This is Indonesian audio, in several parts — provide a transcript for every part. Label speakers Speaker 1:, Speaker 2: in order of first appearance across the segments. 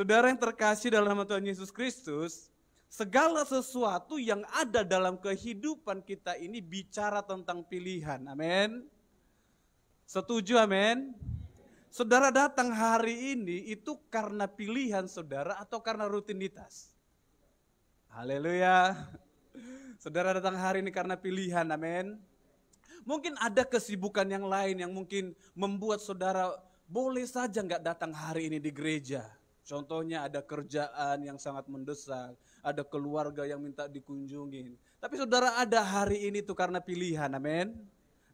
Speaker 1: Saudara yang terkasih dalam nama Tuhan Yesus Kristus, segala sesuatu yang ada dalam kehidupan kita ini bicara tentang pilihan. Amin. Setuju, amin. Saudara datang hari ini itu karena pilihan saudara atau karena rutinitas? Haleluya. Saudara datang hari ini karena pilihan, amin. Mungkin ada kesibukan yang lain yang mungkin membuat saudara boleh saja nggak datang hari ini di gereja. Contohnya ada kerjaan yang sangat mendesak, ada keluarga yang minta dikunjungin. Tapi saudara ada hari ini tuh karena pilihan, amin.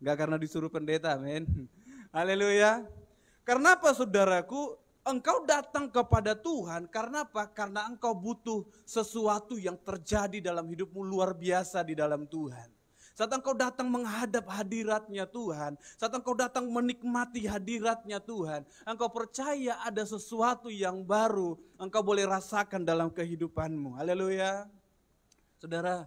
Speaker 1: Nggak karena disuruh pendeta, amin. Haleluya. Karena apa saudaraku? Engkau datang kepada Tuhan karena apa? Karena engkau butuh sesuatu yang terjadi dalam hidupmu luar biasa di dalam Tuhan. Saat engkau datang menghadap hadiratnya Tuhan, saat engkau datang menikmati hadiratnya Tuhan, engkau percaya ada sesuatu yang baru engkau boleh rasakan dalam kehidupanmu. Haleluya. Saudara,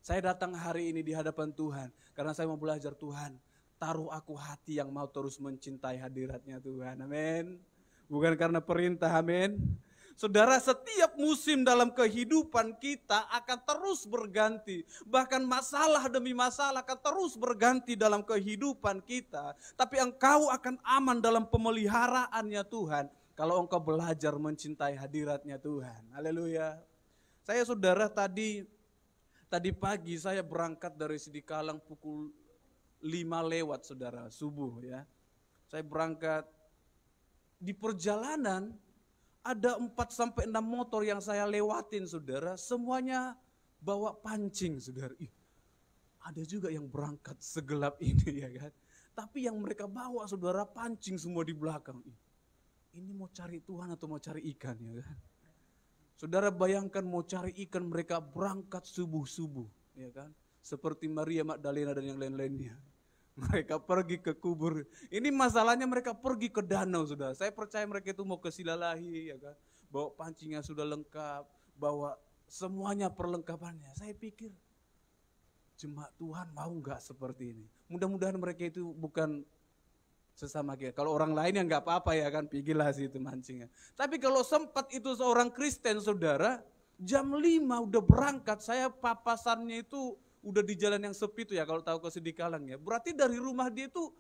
Speaker 1: saya datang hari ini di hadapan Tuhan karena saya mau belajar Tuhan. Taruh aku hati yang mau terus mencintai hadiratnya Tuhan, amin. Bukan karena perintah, amin. Saudara, setiap musim dalam kehidupan kita akan terus berganti. Bahkan masalah demi masalah akan terus berganti dalam kehidupan kita. Tapi engkau akan aman dalam pemeliharaannya Tuhan kalau engkau belajar mencintai hadiratnya Tuhan. Haleluya. Saya saudara tadi pagi saya berangkat dari Sidikalang pukul 5 lewat saudara, subuh ya. Saya berangkat, di perjalanan ada 4-6 motor yang saya lewatin saudara, semuanya bawa pancing saudara. Ada juga yang berangkat segelap ini ya kan. Tapi yang mereka bawa saudara pancing semua di belakang. Ini mau cari Tuhan atau mau cari ikan ya kan. Saudara bayangkan mau cari ikan mereka berangkat subuh-subuh ya kan. Seperti Maria Magdalena dan yang lain-lainnya. Mereka pergi ke kubur. Ini masalahnya mereka pergi ke danau saudara. Saya percaya mereka itu mau ke Silalahi ya kan. Bawa pancingnya sudah lengkap. Bawa semuanya perlengkapannya. Saya pikir jemaat Tuhan mau gak seperti ini. Mudah-mudahan mereka itu bukan sesama kita. Kalau orang lain ya gak apa-apa ya kan. Pergilah sih itu mancingnya. Tapi kalau sempat itu seorang Kristen saudara. Jam 5 udah berangkat. Saya papasannya itu udah di jalan yang sepi itu ya kalau tahu ke Sidikalang ya. Berarti dari rumah dia itu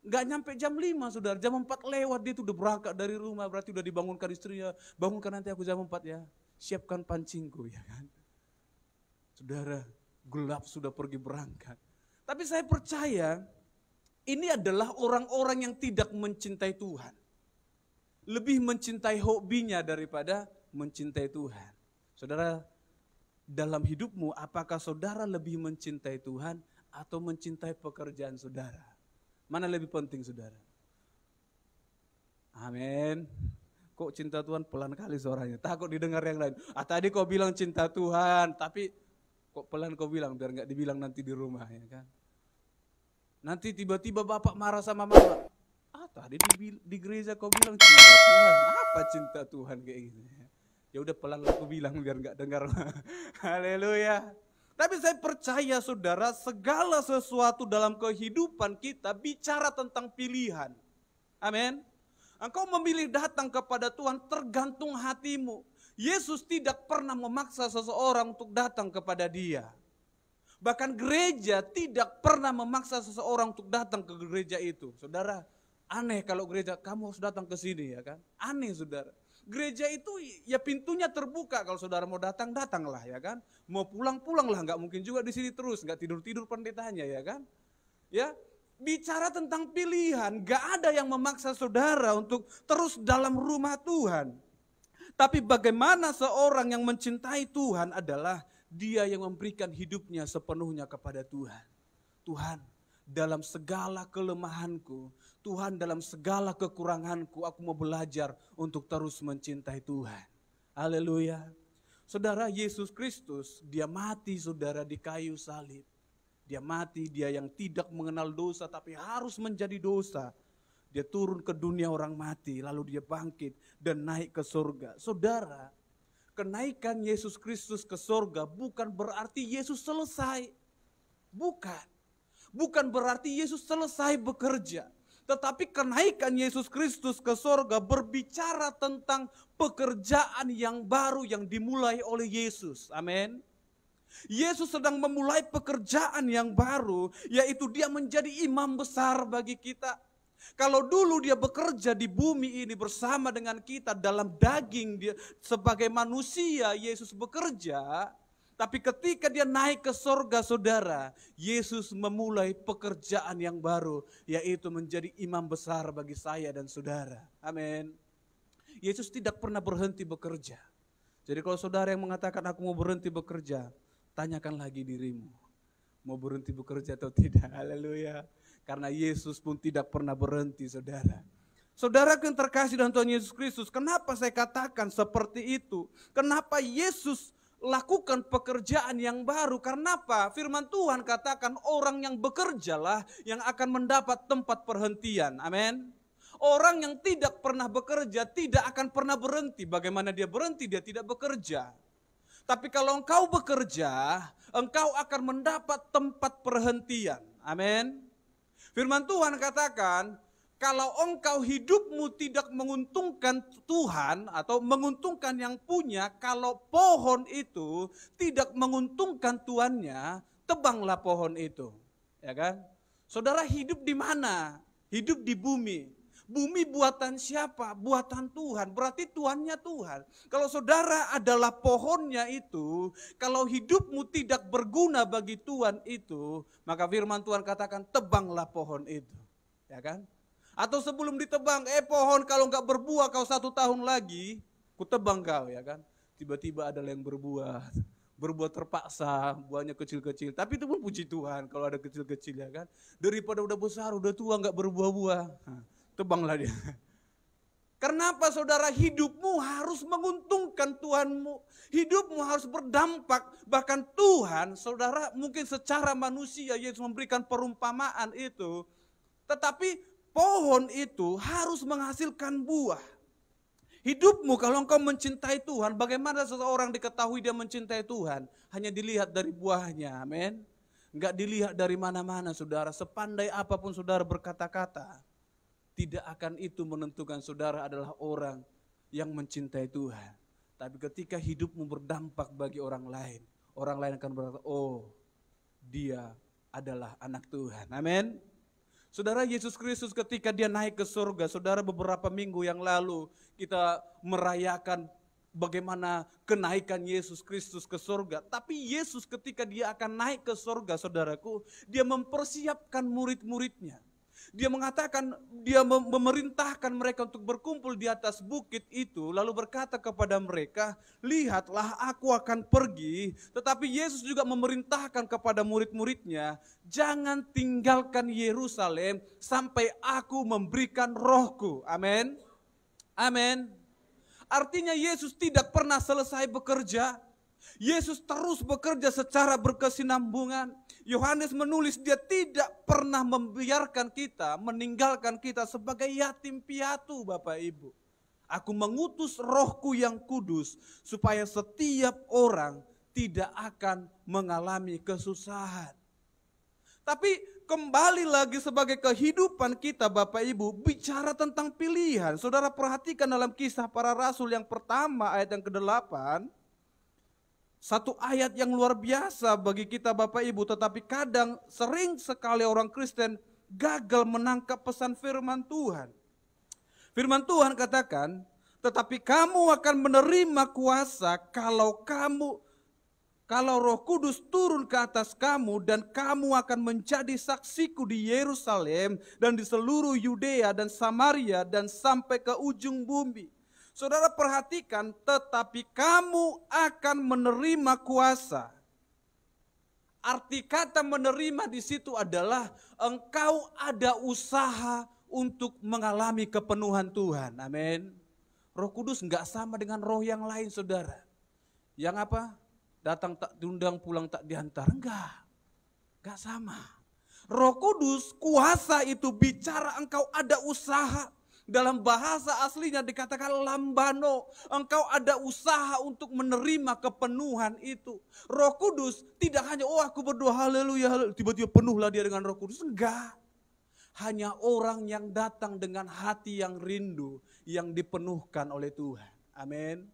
Speaker 1: nggak nyampe jam 5 saudara. Jam 4 lewat dia itu udah berangkat dari rumah. Berarti udah dibangunkan istrinya. Bangunkan nanti aku jam 4 ya. Siapkan pancingku ya kan. Saudara gelap sudah pergi berangkat. Tapi saya percaya ini adalah orang-orang yang tidak mencintai Tuhan. Lebih mencintai hobinya daripada mencintai Tuhan. Saudara, dalam hidupmu apakah saudara lebih mencintai Tuhan atau mencintai pekerjaan saudara? Mana lebih penting saudara? Amin. Kok cinta Tuhan pelan kali suaranya? Takut didengar yang lain. Tadi kau bilang cinta Tuhan, tapi kok pelan kau bilang biar gak dibilang nanti di rumah ya kan? Nanti tiba-tiba bapak marah sama mama. Tadi di gereja kau bilang cinta Tuhan. Apa cinta Tuhan kayak gini? Ya udah pelan aku bilang biar gak dengar. Haleluya. Tapi saya percaya saudara, segala sesuatu dalam kehidupan kita bicara tentang pilihan. Amin. Engkau memilih datang kepada Tuhan tergantung hatimu. Yesus tidak pernah memaksa seseorang untuk datang kepada Dia. Bahkan gereja tidak pernah memaksa seseorang untuk datang ke gereja itu. Saudara, aneh kalau gereja kamu harus datang ke sini ya kan. Aneh saudara. Gereja itu ya pintunya terbuka, kalau saudara mau datang, datanglah ya kan. Mau pulang-pulanglah, nggak mungkin juga di sini terus, nggak tidur-tidur pendetanya ya kan. Ya, bicara tentang pilihan, nggak ada yang memaksa saudara untuk terus dalam rumah Tuhan. Tapi bagaimana seorang yang mencintai Tuhan adalah dia yang memberikan hidupnya sepenuhnya kepada Tuhan. Tuhan, dalam segala kelemahanku, Tuhan dalam segala kekuranganku, aku mau belajar untuk terus mencintai Tuhan. Haleluya. Saudara, Yesus Kristus, dia mati saudara di kayu salib. Dia mati, dia yang tidak mengenal dosa tapi harus menjadi dosa. Dia turun ke dunia orang mati, lalu dia bangkit dan naik ke surga. Saudara, kenaikan Yesus Kristus ke surga bukan berarti Yesus selesai. Bukan. Bukan berarti Yesus selesai bekerja. Tetapi kenaikan Yesus Kristus ke sorga berbicara tentang pekerjaan yang baru yang dimulai oleh Yesus. Amin. Yesus sedang memulai pekerjaan yang baru, yaitu dia menjadi imam besar bagi kita. Kalau dulu dia bekerja di bumi ini bersama dengan kita dalam daging dia sebagai manusia, Yesus bekerja. Tapi ketika dia naik ke sorga saudara, Yesus memulai pekerjaan yang baru, yaitu menjadi imam besar bagi saya dan saudara. Amin. Yesus tidak pernah berhenti bekerja. Jadi kalau saudara yang mengatakan aku mau berhenti bekerja, tanyakan lagi dirimu. Mau berhenti bekerja atau tidak? Haleluya. Karena Yesus pun tidak pernah berhenti saudara. Saudara yang terkasih dalam Tuhan Yesus Kristus, kenapa saya katakan seperti itu? Kenapa Yesus lakukan pekerjaan yang baru? Karena apa? Firman Tuhan katakan orang yang bekerjalah yang akan mendapat tempat perhentian. Amin. Orang yang tidak pernah bekerja tidak akan pernah berhenti. Bagaimana dia berhenti? Dia tidak bekerja. Tapi kalau engkau bekerja, engkau akan mendapat tempat perhentian. Amin. Firman Tuhan katakan, kalau engkau hidupmu tidak menguntungkan Tuhan atau menguntungkan yang punya, kalau pohon itu tidak menguntungkan tuannya, tebanglah pohon itu. Ya kan? Saudara hidup di mana? Hidup di bumi. Bumi buatan siapa? Buatan Tuhan. Berarti tuannya Tuhan. Kalau saudara adalah pohonnya itu, kalau hidupmu tidak berguna bagi Tuhan itu, maka firman Tuhan katakan tebanglah pohon itu. Ya kan? Atau sebelum ditebang, pohon kalau enggak berbuah kau 1 tahun lagi, ku tebang kau, ya kan. Tiba-tiba ada yang berbuah. Berbuah terpaksa, buahnya kecil-kecil. Tapi itu pun puji Tuhan kalau ada kecil-kecil, ya kan. Daripada udah besar, udah tua enggak berbuah-buah. Tebanglah dia. Kenapa saudara? Hidupmu harus menguntungkan Tuhanmu. Hidupmu harus berdampak. Bahkan Tuhan, saudara mungkin secara manusia Yesus memberikan perumpamaan itu. Tetapi pohon itu harus menghasilkan buah. Hidupmu kalau engkau mencintai Tuhan, bagaimana seseorang diketahui dia mencintai Tuhan? Hanya dilihat dari buahnya, amin. Enggak dilihat dari mana-mana saudara, sepandai apapun saudara berkata-kata. Tidak akan itu menentukan saudara adalah orang yang mencintai Tuhan. Tapi ketika hidupmu berdampak bagi orang lain akan berkata, oh dia adalah anak Tuhan, amin. Saudara, Yesus Kristus ketika dia naik ke surga, saudara beberapa minggu yang lalu kita merayakan bagaimana kenaikan Yesus Kristus ke surga. Tapi Yesus ketika dia akan naik ke surga saudaraku, dia mempersiapkan murid-muridnya. Dia mengatakan, dia memerintahkan mereka untuk berkumpul di atas bukit itu, lalu berkata kepada mereka, lihatlah aku akan pergi. Tetapi Yesus juga memerintahkan kepada murid-muridnya, jangan tinggalkan Yerusalem sampai aku memberikan rohku. Amin. Amin. Artinya Yesus tidak pernah selesai bekerja. Yesus terus bekerja secara berkesinambungan. Yohanes menulis dia tidak pernah membiarkan kita, meninggalkan kita sebagai yatim piatu Bapak Ibu. Aku mengutus rohku yang kudus supaya setiap orang tidak akan mengalami kesusahan. Tapi kembali lagi sebagai kehidupan kita Bapak Ibu, bicara tentang pilihan. Saudara perhatikan dalam Kisah Para Rasul yang pertama ayat yang ke-8. Satu ayat yang luar biasa bagi kita Bapak Ibu, tetapi kadang sering sekali orang Kristen gagal menangkap pesan firman Tuhan. Firman Tuhan katakan, tetapi kamu akan menerima kuasa kalau Roh Kudus turun ke atas kamu dan kamu akan menjadi saksiku di Yerusalem dan di seluruh Yudea dan Samaria dan sampai ke ujung bumi. Saudara perhatikan, tetapi kamu akan menerima kuasa. Arti kata menerima di situ adalah engkau ada usaha untuk mengalami kepenuhan Tuhan. Amin. Roh Kudus enggak sama dengan roh yang lain saudara. Yang apa? Datang tak diundang, pulang tak diantar. Enggak sama. Roh Kudus, kuasa itu bicara engkau ada usaha. Dalam bahasa aslinya dikatakan lambano. Engkau ada usaha untuk menerima kepenuhan itu. Roh Kudus tidak hanya aku berdoa haleluya, tiba-tiba penuhlah dia dengan Roh Kudus. Enggak. Hanya orang yang datang dengan hati yang rindu yang dipenuhkan oleh Tuhan. Amin.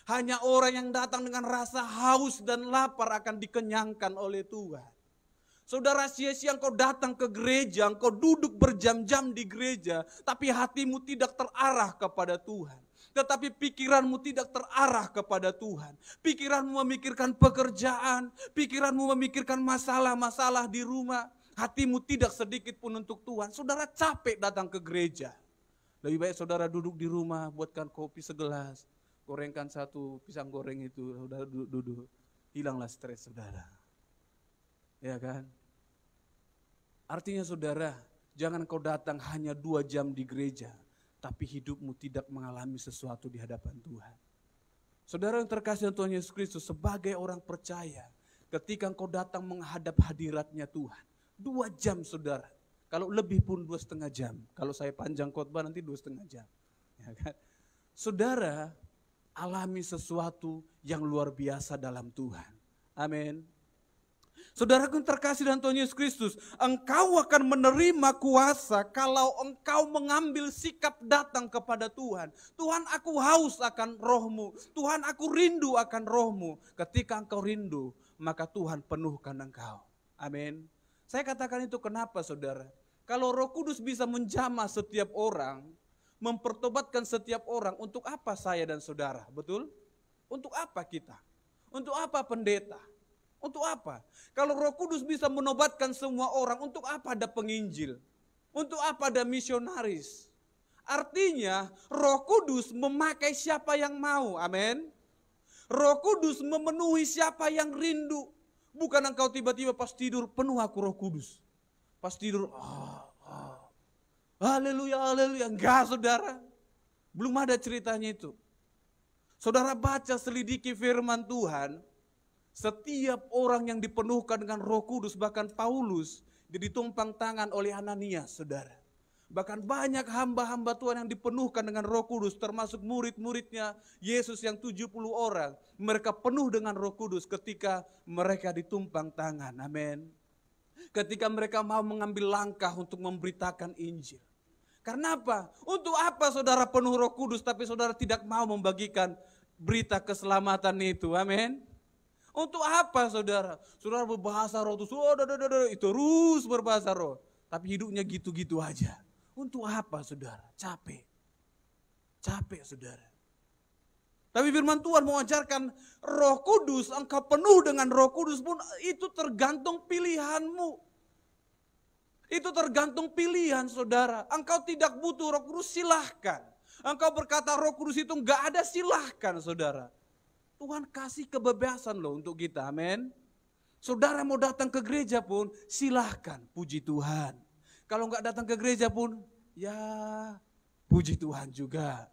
Speaker 1: Hanya orang yang datang dengan rasa haus dan lapar akan dikenyangkan oleh Tuhan. Saudara, sia-sia engkau datang ke gereja, engkau duduk berjam-jam di gereja, tapi hatimu tidak terarah kepada Tuhan. Tetapi pikiranmu tidak terarah kepada Tuhan. Pikiranmu memikirkan pekerjaan, pikiranmu memikirkan masalah-masalah di rumah. Hatimu tidak sedikit pun untuk Tuhan. Saudara capek datang ke gereja. Lebih baik saudara duduk di rumah, buatkan kopi segelas, gorengkan satu pisang goreng itu, saudara duduk. Hilanglah stres saudara. Ya kan? Artinya saudara, jangan kau datang hanya 2 jam di gereja, tapi hidupmu tidak mengalami sesuatu di hadapan Tuhan. Saudara yang terkasih Tuhan Yesus Kristus, sebagai orang percaya, ketika engkau datang menghadap hadiratnya Tuhan, 2 jam saudara, kalau lebih pun 2,5 jam, kalau saya panjang khotbah nanti 2,5 jam. Ya kan? Saudara, alami sesuatu yang luar biasa dalam Tuhan. Amin. Saudaraku yang terkasih dalam Tuhan Yesus Kristus, engkau akan menerima kuasa kalau engkau mengambil sikap datang kepada Tuhan. Tuhan, aku haus akan roh-Mu. Tuhan, aku rindu akan roh-Mu. Ketika engkau rindu, maka Tuhan penuhkan engkau. Amin. Saya katakan itu kenapa saudara? Kalau Roh Kudus bisa menjamah setiap orang, mempertobatkan setiap orang, untuk apa saya dan saudara? Betul? Untuk apa kita? Untuk apa pendeta? Untuk apa? Kalau Roh Kudus bisa menobatkan semua orang, untuk apa ada penginjil? Untuk apa ada misionaris? Artinya Roh Kudus memakai siapa yang mau, amin. Roh Kudus memenuhi siapa yang rindu. Bukan engkau tiba-tiba pas tidur, penuh aku Roh Kudus. Pas tidur, haleluya, haleluya. Enggak saudara, belum ada ceritanya itu. Saudara baca, selidiki firman Tuhan. Setiap orang yang dipenuhkan dengan Roh Kudus, bahkan Paulus, ditumpang tangan oleh Ananias, saudara. Bahkan banyak hamba-hamba Tuhan yang dipenuhkan dengan Roh Kudus, termasuk murid-muridnya Yesus yang 70 orang. Mereka penuh dengan Roh Kudus ketika mereka ditumpang tangan, amin. Ketika mereka mau mengambil langkah untuk memberitakan Injil. Karena apa? Untuk apa saudara penuh Roh Kudus, tapi saudara tidak mau membagikan berita keselamatan itu, amin. Untuk apa saudara? Saudara berbahasa roh itu terus berbahasa roh. Tapi hidupnya gitu-gitu aja. Untuk apa saudara? Capek. Capek saudara. Tapi firman Tuhan mengajarkan Roh Kudus, engkau penuh dengan Roh Kudus pun itu tergantung pilihanmu. Itu tergantung pilihan saudara. Engkau tidak butuh Roh Kudus, silahkan. Engkau berkata Roh Kudus itu enggak ada, silahkan saudara. Tuhan kasih kebebasan loh untuk kita, amin. Saudara mau datang ke gereja pun silahkan, puji Tuhan. Kalau enggak datang ke gereja pun, ya puji Tuhan juga.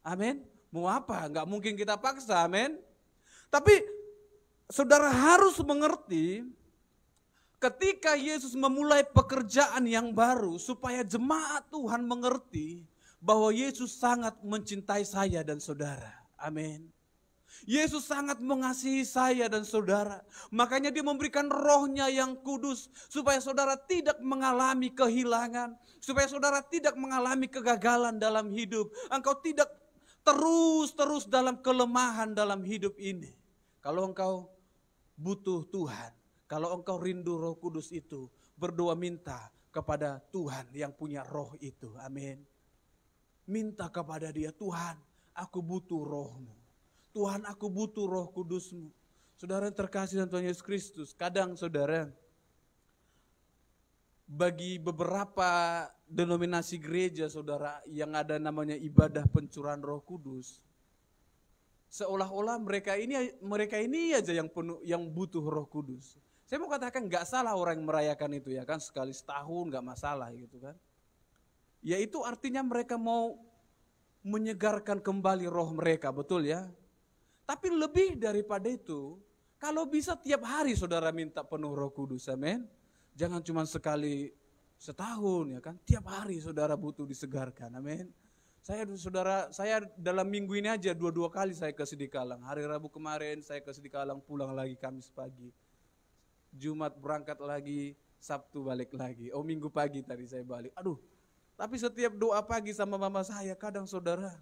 Speaker 1: Amin. Mau apa? Enggak mungkin kita paksa, amin. Tapi saudara harus mengerti, ketika Yesus memulai pekerjaan yang baru, supaya jemaat Tuhan mengerti bahwa Yesus sangat mencintai saya dan saudara. Amin. Yesus sangat mengasihi saya dan saudara. Makanya dia memberikan rohnya yang kudus. Supaya saudara tidak mengalami kehilangan. Supaya saudara tidak mengalami kegagalan dalam hidup. Engkau tidak terus dalam kelemahan dalam hidup ini. Kalau engkau butuh Tuhan. Kalau engkau rindu Roh Kudus itu. Berdoa minta kepada Tuhan yang punya roh itu. Amin. Minta kepada dia, Tuhan aku butuh roh-Mu. Tuhan aku butuh Roh Kudus-Mu. Saudara yang terkasih dalam Tuhan Yesus Kristus, kadang saudara, bagi beberapa denominasi gereja saudara yang ada namanya ibadah pencurahan Roh Kudus, seolah-olah mereka ini aja yang penuh, yang butuh Roh Kudus. Saya mau katakan nggak salah orang yang merayakan itu ya kan, sekali setahun nggak masalah gitu kan. Ya itu artinya mereka mau menyegarkan kembali roh mereka, betul ya. Tapi lebih daripada itu, kalau bisa tiap hari saudara minta penuh Roh Kudus, amin. Jangan cuma sekali setahun ya kan, tiap hari saudara butuh disegarkan, amin. Saya dalam minggu ini aja dua kali saya ke Sidikalang. Hari Rabu kemarin saya ke Sidikalang, pulang lagi Kamis pagi. Jumat berangkat lagi, Sabtu balik lagi. Oh minggu pagi tadi saya balik. Aduh, tapi setiap doa pagi sama mama saya, kadang saudara,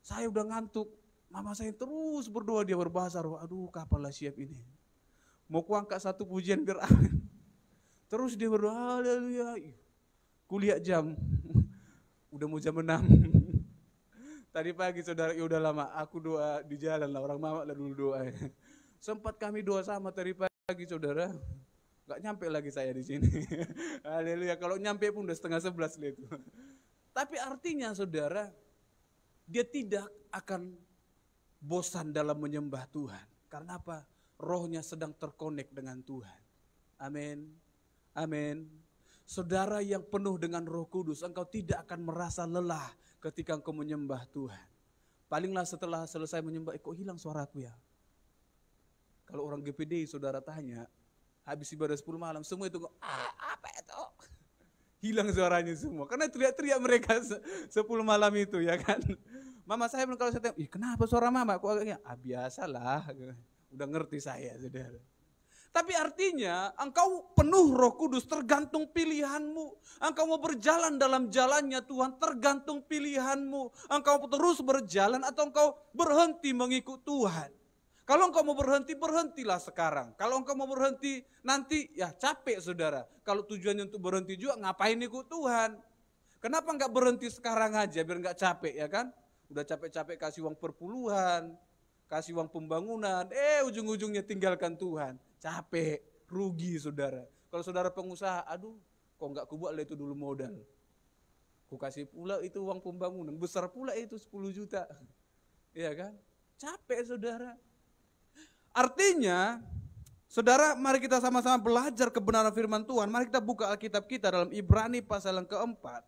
Speaker 1: saya udah ngantuk. Mama saya terus berdoa, dia berbahasa roh. Aduh, kapanlah siap ini. Mau kuangkat satu pujian biar amin. Terus dia berdoa, haleluya. Kuliah jam, udah mau jam 6. Tadi pagi saudara, ya udah lama, aku doa di jalan lah, orang mama lah dulu doa. Sempat kami doa sama tadi pagi saudara, gak nyampe lagi saya di sini. Haleluya, kalau nyampe pun udah 10:30 itu. Tapi artinya saudara, dia tidak akan bosan dalam menyembah Tuhan. Karena apa? Rohnya sedang terkonek dengan Tuhan. Amin. Amin. Saudara yang penuh dengan Roh Kudus, engkau tidak akan merasa lelah ketika engkau menyembah Tuhan. Palinglah setelah selesai menyembah, kok hilang suaraku ya? Kalau orang GPD saudara tanya, habis ibadah 10 malam, semua itu apa itu? Hilang suaranya semua, karena teriak-teriak mereka 10 malam itu ya kan. Mama saya kalau saya tanya, kenapa suara mama? Kok agaknya, biasalah, udah ngerti saya saudara. Tapi artinya engkau penuh Roh Kudus tergantung pilihanmu. Engkau mau berjalan dalam jalannya Tuhan tergantung pilihanmu. Engkau terus berjalan atau engkau berhenti mengikut Tuhan. Kalau engkau mau berhenti, berhentilah sekarang. Kalau engkau mau berhenti nanti, ya capek saudara. Kalau tujuannya untuk berhenti juga, ngapain ikut Tuhan? Kenapa enggak berhenti sekarang aja biar enggak capek ya kan? Udah capek-capek kasih uang perpuluhan, kasih uang pembangunan, ujung-ujungnya tinggalkan Tuhan. Capek, rugi saudara. Kalau saudara pengusaha, aduh kok enggak kubuat itu dulu modal. Ku kasih pula itu uang pembangunan, besar pula itu 10 juta. Iya kan? Capek saudara. Artinya, saudara mari kita sama-sama belajar kebenaran firman Tuhan. Mari kita buka Alkitab kita dalam Ibrani pasal yang keempat.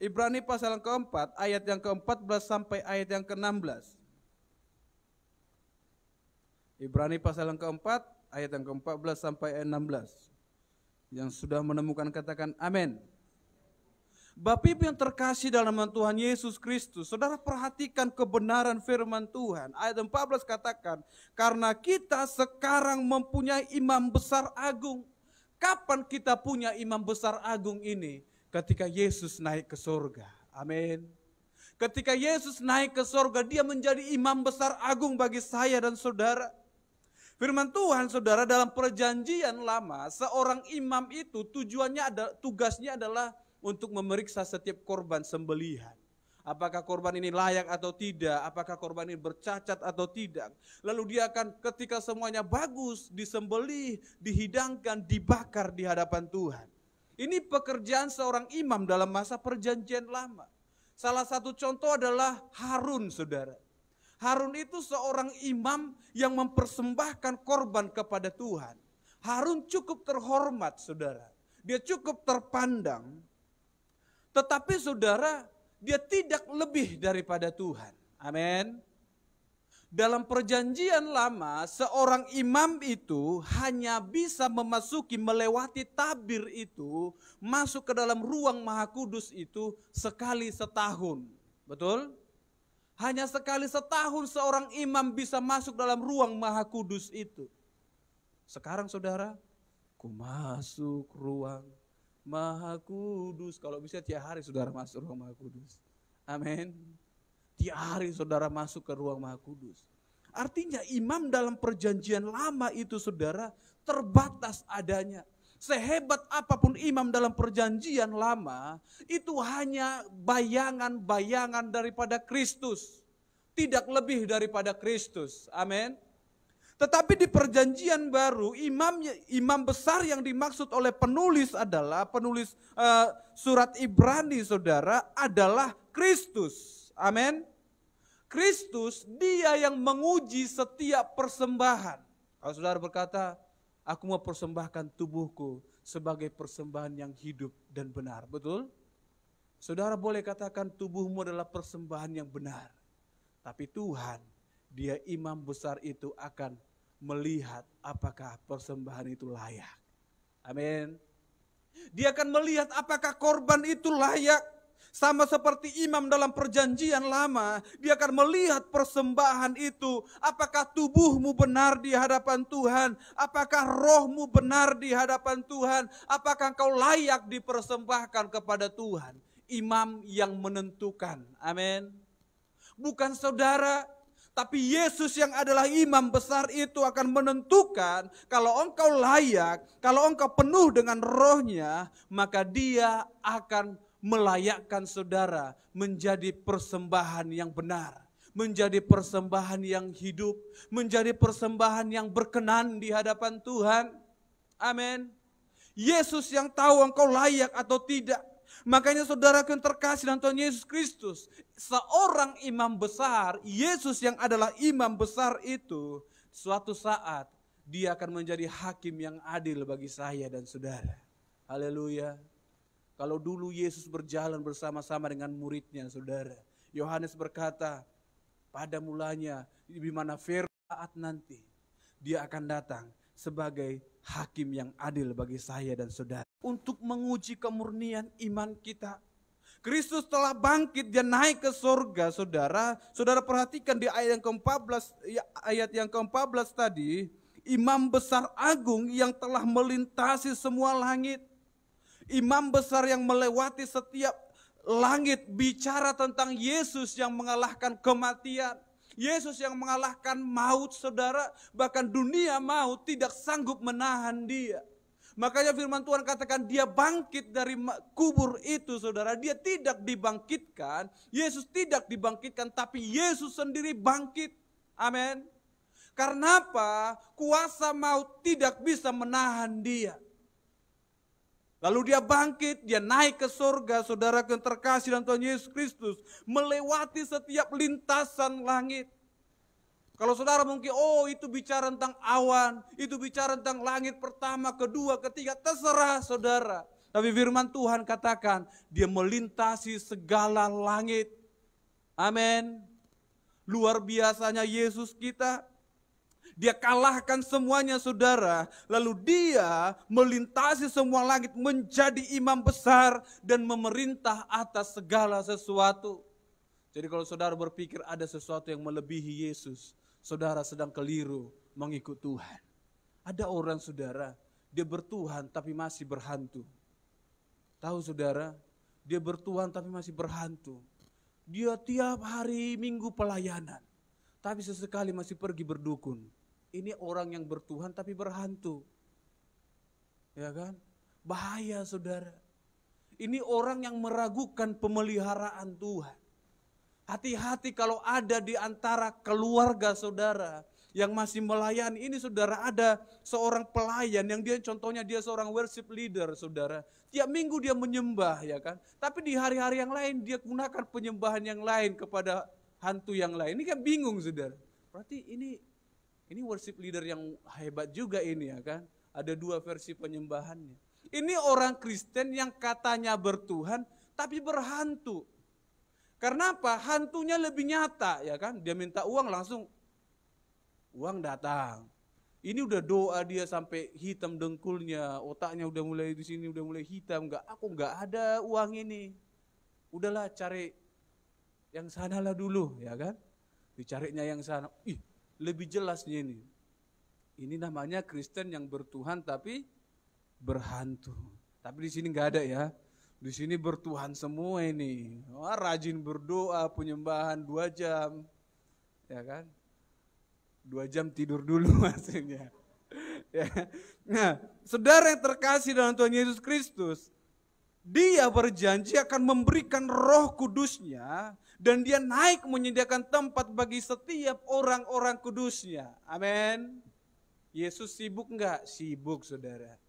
Speaker 1: Ibrani pasal yang keempat, ayat yang ke-14 sampai ayat yang ke-16. Ibrani pasal yang keempat, ayat yang ke-14 sampai ayat 16. Yang sudah menemukan katakan amin. Bapak Ibu yang terkasih dalam Tuhan Yesus Kristus, saudara perhatikan kebenaran firman Tuhan. Ayat 14 katakan, karena kita sekarang mempunyai imam besar agung. Kapan kita punya imam besar agung ini? Ketika Yesus naik ke surga. Amin. Ketika Yesus naik ke surga, dia menjadi imam besar agung bagi saya dan saudara. Firman Tuhan saudara dalam perjanjian lama, seorang imam itu tugasnya adalah untuk memeriksa setiap korban sembelihan. Apakah korban ini layak atau tidak, apakah korban ini bercacat atau tidak. Lalu dia akan ketika semuanya bagus, disembelih, dihidangkan, dibakar di hadapan Tuhan. Ini pekerjaan seorang imam dalam masa perjanjian lama. Salah satu contoh adalah Harun saudara. Harun itu seorang imam yang mempersembahkan korban kepada Tuhan. Harun cukup terhormat saudara. Dia cukup terpandang. Tetapi saudara, dia tidak lebih daripada Tuhan. Amin. Dalam perjanjian lama, seorang imam itu hanya bisa melewati tabir itu, masuk ke dalam ruang Maha Kudus itu sekali setahun. Betul? Hanya sekali setahun seorang imam bisa masuk dalam ruang Maha Kudus itu. Sekarang saudara, ku masuk ruang Maha Kudus. Kalau bisa tiap hari saudara masuk ruang Maha Kudus. Amin. Tiap hari saudara masuk ke ruang Maha Kudus. Artinya imam dalam perjanjian lama itu saudara terbatas adanya. Sehebat apapun imam dalam perjanjian lama, itu hanya bayangan-bayangan daripada Kristus. Tidak lebih daripada Kristus. Amin. Tetapi di perjanjian baru, imam besar yang dimaksud oleh penulis surat Ibrani saudara adalah Kristus. Amin. Kristus dia yang menguji setiap persembahan. Kalau saudara berkata, aku mau persembahkan tubuhku sebagai persembahan yang hidup dan benar. Betul? Saudara boleh katakan tubuhmu adalah persembahan yang benar. Tapi Tuhan, dia imam besar itu akan melihat apakah persembahan itu layak. Amin. Dia akan melihat apakah korban itu layak. Sama seperti imam dalam perjanjian lama, dia akan melihat persembahan itu. Apakah tubuhmu benar di hadapan Tuhan? Apakah rohmu benar di hadapan Tuhan? Apakah engkau layak dipersembahkan kepada Tuhan? Imam yang menentukan, amin. Bukan saudara, tapi Yesus yang adalah imam besar itu akan menentukan kalau engkau layak, kalau engkau penuh dengan rohnya, maka dia akan melayakkan saudara menjadi persembahan yang benar, menjadi persembahan yang hidup, menjadi persembahan yang berkenan di hadapan Tuhan. Amin. Yesus yang tahu engkau layak atau tidak. Makanya saudara yang terkasih dalam Tuhan Yesus Kristus, seorang imam besar, Yesus yang adalah imam besar itu, suatu saat dia akan menjadi hakim yang adil bagi saya dan saudara. Haleluya. Kalau dulu Yesus berjalan bersama-sama dengan muridnya, saudara. Yohanes berkata, pada mulanya di mana saat nanti dia akan datang sebagai hakim yang adil bagi saya dan saudara. Untuk menguji kemurnian iman kita. Kristus telah bangkit, dia naik ke surga, saudara. Saudara perhatikan di ayat yang ke-14 tadi, imam besar agung yang telah melintasi semua langit. Imam besar yang melewati setiap langit, bicara tentang Yesus yang mengalahkan kematian. Yesus yang mengalahkan maut, saudara. Bahkan dunia maut tidak sanggup menahan dia. Makanya firman Tuhan katakan dia bangkit dari kubur itu, saudara. Dia tidak dibangkitkan, Yesus tidak dibangkitkan, tapi Yesus sendiri bangkit. Amin. Karena apa? Kuasa maut tidak bisa menahan dia. Lalu dia bangkit, dia naik ke surga, saudara yang terkasih dalam Tuhan Yesus Kristus, melewati setiap lintasan langit. Kalau saudara mungkin, oh itu bicara tentang awan, itu bicara tentang langit pertama, kedua, ketiga, terserah saudara. Tapi firman Tuhan katakan, dia melintasi segala langit. Amin. Luar biasanya Yesus kita. Dia kalahkan semuanya, saudara. Lalu dia melintasi semua langit, menjadi imam besar dan memerintah atas segala sesuatu. Jadi kalau saudara berpikir ada sesuatu yang melebihi Yesus, saudara sedang keliru mengikut Tuhan. Ada orang, saudara, dia bertuhan tapi masih berhantu. Tahu saudara, dia bertuhan tapi masih berhantu. Dia tiap hari Minggu pelayanan, tapi sesekali masih pergi berdukun. Ini orang yang bertuhan tapi berhantu. Ya kan? Bahaya, saudara. Ini orang yang meragukan pemeliharaan Tuhan. Hati-hati kalau ada di antara keluarga saudara yang masih melayani. Ini saudara, ada seorang pelayan yang dia contohnya dia seorang worship leader, saudara. Tiap minggu dia menyembah, ya kan? Tapi di hari-hari yang lain dia gunakan penyembahan yang lain kepada hantu yang lain. Ini kan bingung, saudara. Berarti ini worship leader yang hebat juga ini, ya kan. Ada dua versi penyembahannya. Ini orang Kristen yang katanya bertuhan tapi berhantu. Karena apa? Hantunya lebih nyata, ya kan. Dia minta uang langsung uang datang. Ini udah doa dia sampai hitam dengkulnya, otaknya udah mulai di sini udah mulai hitam. Aku nggak ada uang ini. Udahlah cari yang sanalah dulu, ya kan. Dicarinya yang sana. Lebih jelasnya ini. Ini namanya Kristen yang bertuhan tapi berhantu. Tapi di sini nggak ada, ya. Di sini bertuhan semua ini. Rajin berdoa, penyembahan 2 jam. Ya kan? 2 jam tidur dulu maksudnya. Ya. Nah, saudara yang terkasih dalam Tuhan Yesus Kristus, dia berjanji akan memberikan Roh Kudusnya dan dia naik menyediakan tempat bagi setiap orang-orang kudusnya. Amin. Yesus sibuk enggak? Sibuk, saudara.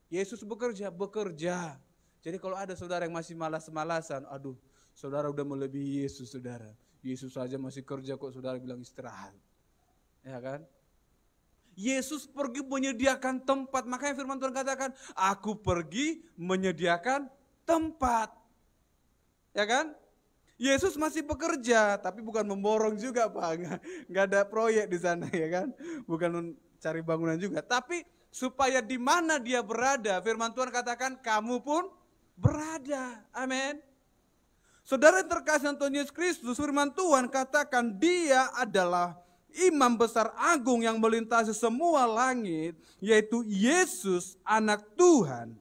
Speaker 1: Yesus bekerja. Jadi kalau ada saudara yang masih malas-malasan, aduh, saudara udah melebihi Yesus, saudara. Yesus saja masih kerja kok, saudara bilang istirahat. Ya kan? Yesus pergi menyediakan tempat. Makanya firman Tuhan katakan, aku pergi menyediakan tempat. Ya kan? Yesus masih bekerja, tapi bukan memborong juga, Pak. Nggak ada proyek di sana, ya kan? Bukan cari bangunan juga. Tapi supaya di mana dia berada, firman Tuhan katakan, kamu pun berada. Amin. Saudara yang terkasih Tuhan Yesus Kristus, firman Tuhan katakan dia adalah imam besar agung yang melintasi semua langit, yaitu Yesus anak Tuhan.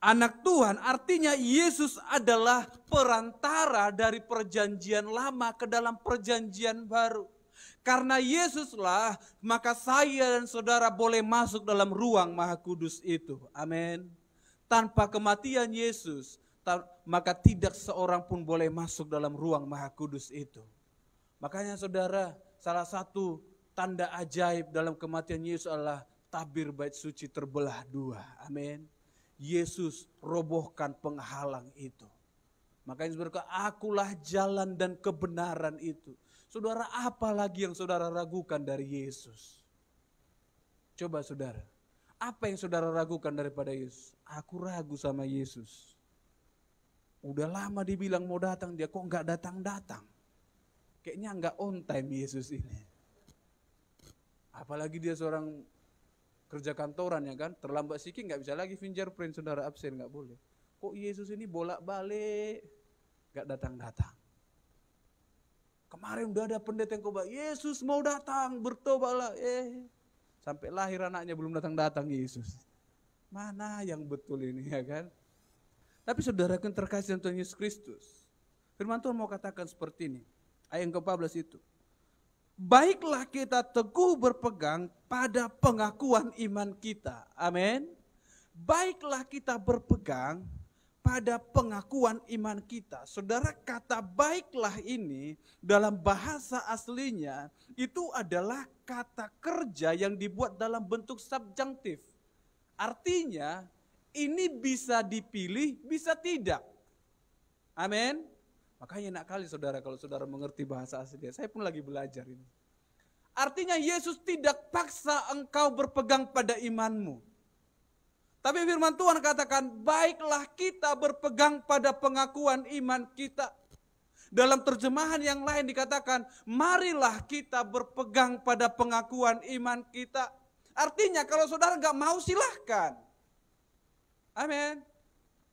Speaker 1: Anak Tuhan artinya Yesus adalah perantara dari perjanjian lama ke dalam perjanjian baru. Karena Yesuslah maka saya dan saudara boleh masuk dalam ruang Maha Kudus itu. Amin. Tanpa kematian Yesus, maka tidak seorang pun boleh masuk dalam ruang Maha Kudus itu. Makanya saudara, salah satu tanda ajaib dalam kematian Yesus adalah tabir bait suci terbelah dua. Amin. Yesus robohkan penghalang itu. Makanya saudara, akulah jalan dan kebenaran itu. Saudara, apa lagi yang saudara ragukan dari Yesus? Coba saudara, apa yang saudara ragukan daripada Yesus? Aku ragu sama Yesus. Udah lama dibilang mau datang, dia kok nggak datang-datang. Kayaknya nggak on time Yesus ini. Apalagi dia seorang kerja kantoran ya kan, terlambat sedikit nggak bisa lagi fingerprint, saudara absen nggak boleh. Kok Yesus ini bolak-balik nggak datang-datang. Kemarin udah ada pendeta yang khotbah, Yesus mau datang, bertobatlah. Sampai lahir anaknya belum datang-datang Yesus. Mana yang betul ini ya kan? Tapi saudara yang terkasih Tuhan Yesus Kristus, firman Tuhan mau katakan seperti ini, ayat yang ke-14 itu. Baiklah kita teguh berpegang pada pengakuan iman kita. Amin. Baiklah kita berpegang pada pengakuan iman kita. Saudara, kata baiklah ini dalam bahasa aslinya itu adalah kata kerja yang dibuat dalam bentuk subjunktif. Artinya ini bisa dipilih, bisa tidak. Amin. Makanya enak kali saudara kalau saudara mengerti bahasa asli. Saya pun lagi belajar ini. Artinya Yesus tidak paksa engkau berpegang pada imanmu. Tapi firman Tuhan katakan, baiklah kita berpegang pada pengakuan iman kita. Dalam terjemahan yang lain dikatakan, marilah kita berpegang pada pengakuan iman kita. Artinya kalau saudara nggak mau silahkan. Amin.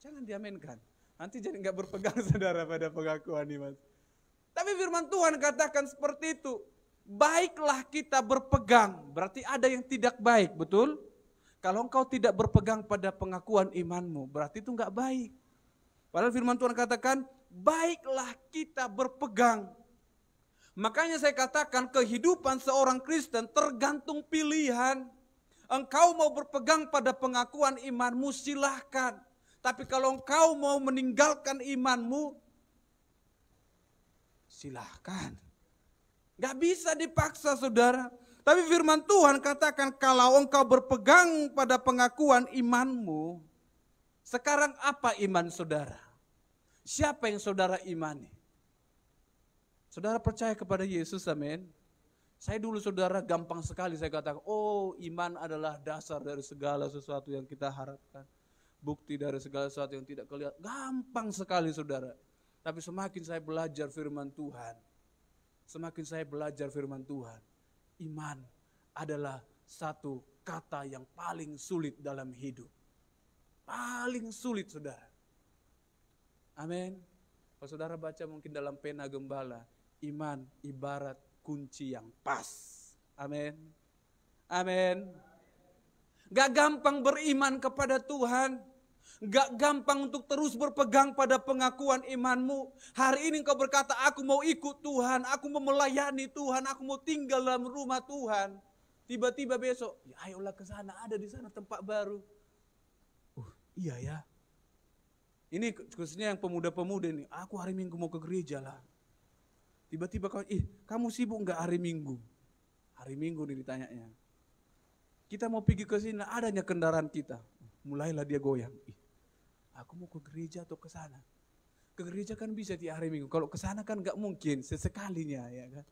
Speaker 1: Jangan diaminkan. Nanti jadi nggak berpegang saudara pada pengakuan iman. Tapi firman Tuhan katakan seperti itu. Baiklah kita berpegang. Berarti ada yang tidak baik, betul? Kalau engkau tidak berpegang pada pengakuan imanmu, berarti itu nggak baik. Padahal firman Tuhan katakan, baiklah kita berpegang. Makanya saya katakan kehidupan seorang Kristen tergantung pilihan. Engkau mau berpegang pada pengakuan imanmu, silahkan. Tapi kalau engkau mau meninggalkan imanmu, silahkan. Gak bisa dipaksa saudara. Tapi firman Tuhan katakan kalau engkau berpegang pada pengakuan imanmu, sekarang apa iman saudara? Siapa yang saudara imani? Saudara percaya kepada Yesus, amin. Saya dulu saudara gampang sekali saya katakan, oh iman adalah dasar dari segala sesuatu yang kita harapkan. Bukti dari segala sesuatu yang tidak kelihatan. Gampang sekali saudara. Tapi semakin saya belajar firman Tuhan, semakin saya belajar firman Tuhan, iman adalah satu kata yang paling sulit dalam hidup. Paling sulit saudara. Amin. Kalau saudara baca mungkin dalam pena gembala, iman ibarat kunci yang pas. Amin. Amin. Gak gampang beriman kepada Tuhan. Gak gampang untuk terus berpegang pada pengakuan imanmu. Hari ini engkau berkata, aku mau ikut Tuhan, aku mau melayani Tuhan, aku mau tinggal dalam rumah Tuhan. Tiba-tiba besok, ya ayolah ke sana, ada di sana tempat baru. Iya ya. Ini khususnya yang pemuda-pemuda ini, aku hari Minggu mau ke gereja lah. Tiba-tiba kamu sibuk enggak hari Minggu? Hari Minggu nih ditanyanya. Kita mau pergi ke sini, adanya kendaraan kita. Mulailah dia goyang. Aku mau ke gereja atau ke sana? Ke gereja kan bisa di hari Minggu. Kalau ke sana kan enggak mungkin, sesekalinya ya kan.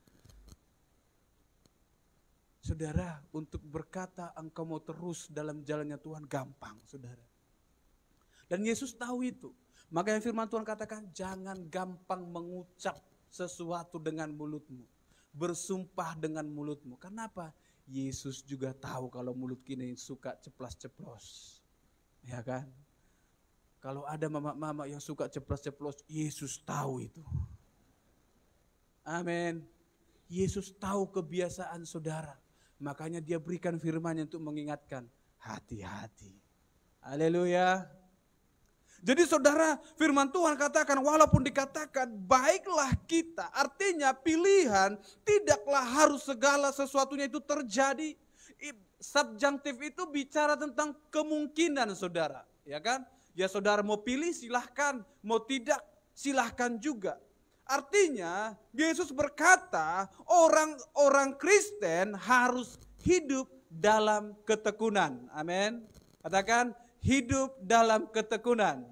Speaker 1: Saudara, untuk berkata engkau mau terus dalam jalannya Tuhan gampang, saudara. Dan Yesus tahu itu. Makanya firman Tuhan katakan, jangan gampang mengucap sesuatu dengan mulutmu. Bersumpah dengan mulutmu. Kenapa? Yesus juga tahu kalau mulut kita suka ceplas-ceplos. Ya kan? Kalau ada mama-mama yang suka ceplos-ceplos, Yesus tahu itu. Amin. Yesus tahu kebiasaan saudara. Makanya dia berikan firman-Nya untuk mengingatkan, hati-hati. Haleluya. Jadi saudara, firman Tuhan katakan, walaupun dikatakan baiklah kita, artinya pilihan, tidaklah harus segala sesuatunya itu terjadi. Subjunktif itu bicara tentang kemungkinan saudara, ya kan? Ya saudara mau pilih silahkan, mau tidak silahkan juga. Artinya Yesus berkata orang-orang Kristen harus hidup dalam ketekunan. Amin. Katakan hidup dalam ketekunan.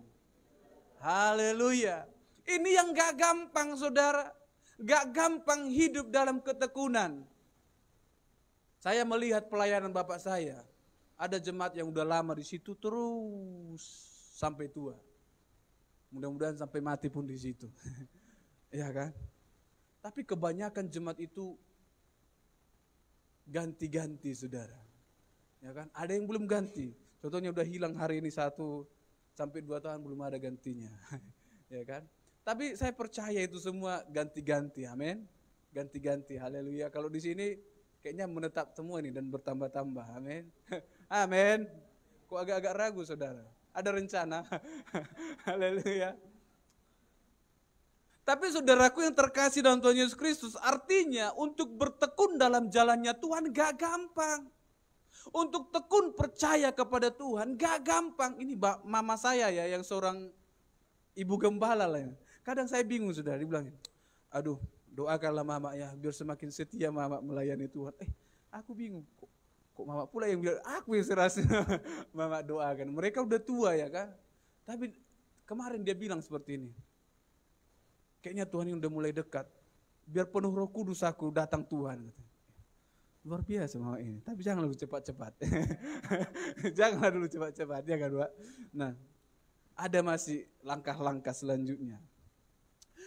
Speaker 1: Haleluya. Ini yang gak gampang saudara. Gak gampang hidup dalam ketekunan. Saya melihat pelayanan bapak saya. Ada jemaat yang udah lama di situ terus sampai tua. Mudah-mudahan sampai mati pun di situ. Ya kan? Tapi kebanyakan jemaat itu ganti-ganti saudara. Ya kan? Ada yang belum ganti. Contohnya udah hilang hari ini 1 sampai 2 tahun belum ada gantinya. Ya kan? Tapi saya percaya itu semua ganti-ganti. Amin. Ganti-ganti. Haleluya. Kalau di sini kayaknya menetap semua ini dan bertambah-tambah. Amin. Amin. Kok agak-agak ragu saudara? Ada rencana. Haleluya. Tapi saudaraku yang terkasih dalam Tuhan Yesus Kristus, artinya untuk bertekun dalam jalannya Tuhan gak gampang. Untuk tekun percaya kepada Tuhan gak gampang. Ini mama saya ya yang seorang ibu gembala lah ya. Kadang saya bingung saudara, dibilangin, aduh doakanlah mama ya biar semakin setia mama melayani Tuhan. Aku bingung, kok mama pula yang bilang, aku yang serasa mama doakan. Mereka udah tua ya kan. Tapi kemarin dia bilang seperti ini. Kayaknya Tuhan yang udah mulai dekat. Biar penuh Roh Kudus aku datang Tuhan. Luar biasa mama ini. Tapi jangan dulu cepat-cepat. Janganlah dulu cepat-cepat. Ya kan, Pak? Nah, ada masih langkah-langkah selanjutnya.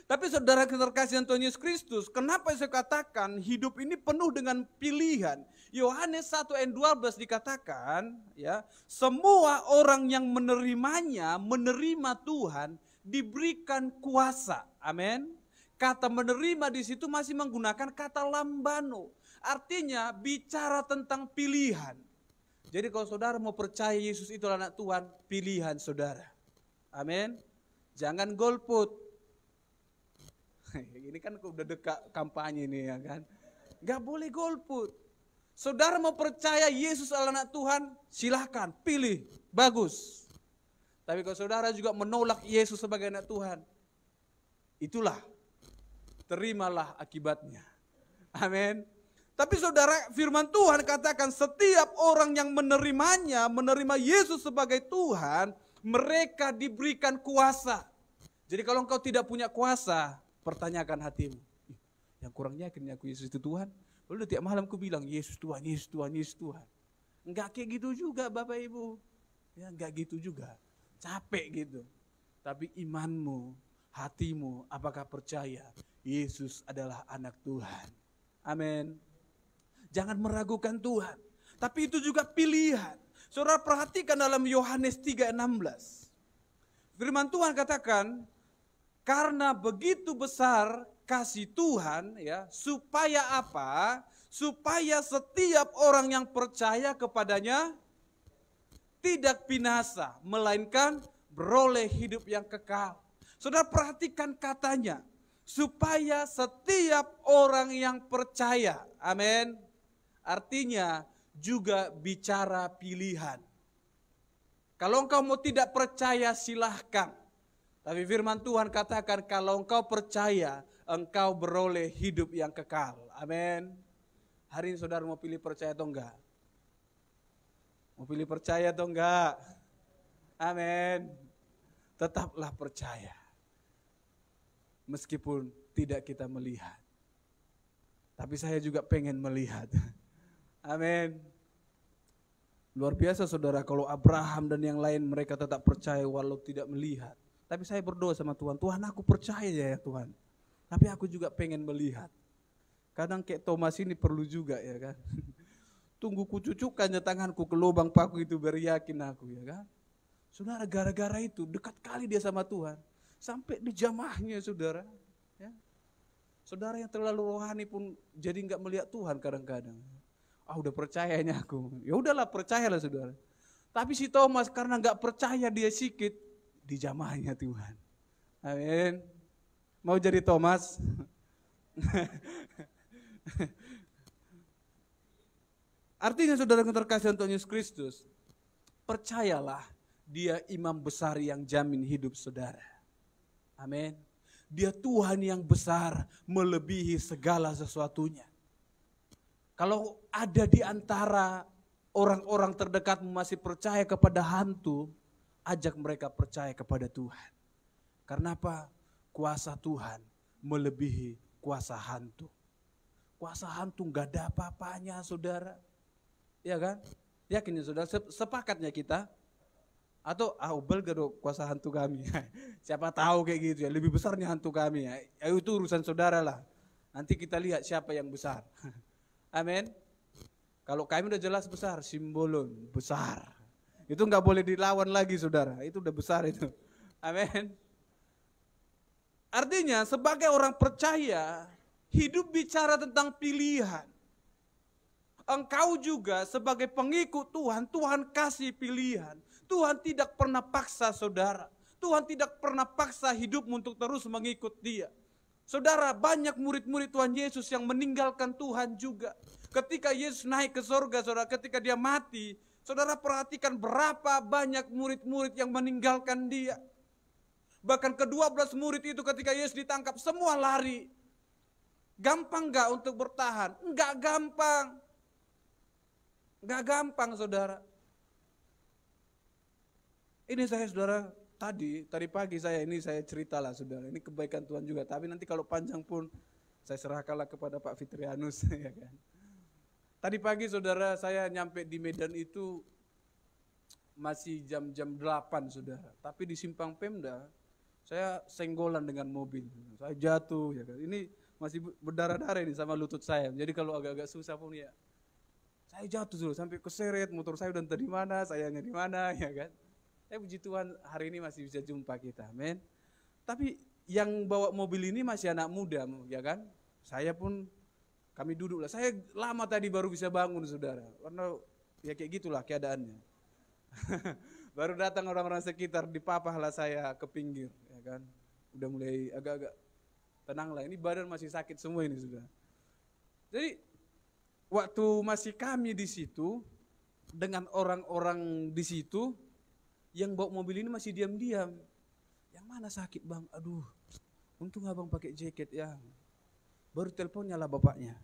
Speaker 1: Tapi saudara terkasih Tuhan Yesus Kristus, kenapa saya katakan hidup ini penuh dengan pilihan? Yohanes 1 ayat 12 dikatakan, ya, semua orang yang menerimanya, menerima Tuhan, diberikan kuasa. Amin. Kata menerima di situ masih menggunakan kata lambano. Artinya bicara tentang pilihan. Jadi kalau saudara mau percaya Yesus itu anak Tuhan, pilihan saudara. Amin. Jangan golput. Ini kan udah dekat kampanye ini ya kan. Gak boleh golput. Saudara mau percaya Yesus adalah anak Tuhan, silahkan pilih. Bagus. Tapi kalau saudara juga menolak Yesus sebagai anak Tuhan, itulah, terimalah akibatnya. Amin. Tapi saudara, firman Tuhan katakan setiap orang yang menerimanya, menerima Yesus sebagai Tuhan, mereka diberikan kuasa. Jadi kalau engkau tidak punya kuasa, pertanyakan hatimu. Yang kurang yakin aku Yesus itu Tuhan. Lalu tiap malam aku bilang Yesus Tuhan, Yesus Tuhan, Yesus Tuhan. Enggak kayak gitu juga Bapak Ibu. Ya enggak gitu juga. Capek gitu. Tapi imanmu, hatimu, apakah percaya Yesus adalah anak Tuhan? Amin. Jangan meragukan Tuhan. Tapi itu juga pilihan. Saudara perhatikan dalam Yohanes 3:16. Firman Tuhan katakan, karena begitu besar kasih Tuhan, ya, supaya apa? Supaya setiap orang yang percaya kepadanya tidak binasa, melainkan beroleh hidup yang kekal. Saudara perhatikan katanya, supaya setiap orang yang percaya, amin. Artinya juga bicara pilihan. Kalau engkau mau tidak percaya silahkan. Tapi firman Tuhan katakan kalau engkau percaya, engkau beroleh hidup yang kekal. Amin. Hari ini saudara mau pilih percaya atau enggak? Mau pilih percaya atau enggak? Amin. Tetaplah percaya. Meskipun tidak kita melihat. Tapi saya juga pengen melihat. Amin. Luar biasa saudara, kalau Abraham dan yang lain mereka tetap percaya walau tidak melihat. Tapi saya berdoa sama Tuhan, Tuhan aku percaya ya Tuhan. Tapi aku juga pengen melihat. Kadang kayak Thomas ini perlu juga ya kan. Tunggu kucucukkannya tanganku ke lubang paku itu biar yakin aku ya kan. Saudara, gara-gara itu dekat kali dia sama Tuhan. Sampai di jamaahnya, saudara. Ya. Saudara yang terlalu rohani pun jadi nggak melihat Tuhan kadang-kadang. Udah percayanya aku. Ya udahlah, percayalah saudara. Tapi si Thomas karena nggak percaya, dia sikit di jamaahnya Tuhan. Amin. Mau jadi Thomas? Artinya saudara yang terkasih untuk Yesus Kristus, percayalah dia imam besar yang jamin hidup saudara. Amin. Dia Tuhan yang besar melebihi segala sesuatunya. Kalau ada di antara orang-orang terdekatmu masih percaya kepada hantu, ajak mereka percaya kepada Tuhan. Karena apa? Kuasa Tuhan melebihi kuasa hantu. Kuasa hantu gak ada apa-apanya saudara. Ya kan? Yakin ya saudara? Sepakatnya kita? Atau ubel gak kuasa hantu kami. Siapa tahu kayak gitu ya, lebih besarnya hantu kami ya. Itu urusan saudara lah. Nanti kita lihat siapa yang besar. Amin. Kalau kami udah jelas besar, simbolon besar. Itu gak boleh dilawan lagi saudara. Itu udah besar itu. Amin. Artinya sebagai orang percaya, hidup bicara tentang pilihan. Engkau juga sebagai pengikut Tuhan, Tuhan kasih pilihan. Tuhan tidak pernah paksa saudara. Tuhan tidak pernah paksa hidupmu untuk terus mengikut dia. Saudara, banyak murid-murid Tuhan Yesus yang meninggalkan Tuhan juga. Ketika Yesus naik ke surga, saudara, ketika dia mati, saudara perhatikan berapa banyak murid-murid yang meninggalkan dia. Bahkan ke-12 murid itu ketika Yesus ditangkap, semua lari. Gampang gak untuk bertahan? Enggak gampang. Enggak gampang saudara. Ini saya saudara, tadi pagi saya ceritalah saudara, ini kebaikan Tuhan juga. Tapi nanti kalau panjang pun saya serahkanlah kepada Pak Fitrianus. Ya kan? Tadi pagi saudara, saya nyampe di Medan itu masih jam 8 saudara. Tapi di Simpang Pemda, saya senggolan dengan mobil. Saya jatuh ya kan. Ini masih berdarah-darah ini sama lutut saya. Jadi kalau agak-agak susah pun ya, saya jatuh dulu sampai keseret, motor saya udah entah di mana, sayangnya di mana ya kan. Puji Tuhan hari ini masih bisa jumpa kita, amin. Tapi yang bawa mobil ini masih anak muda, ya kan. Saya pun, kami duduk lah, saya lama tadi baru bisa bangun saudara. Karena ya kayak gitulah keadaannya. Baru datang orang-orang sekitar, dipapahlah saya ke pinggir, ya kan. Udah mulai agak-agak tenang lah, ini badan masih sakit semua ini sudah. Jadi waktu masih kami di situ, dengan orang-orang di situ, yang bawa mobil ini masih diam-diam. Yang mana sakit bang? Aduh, untung abang pakai jaket ya. Baru teleponnya lah bapaknya.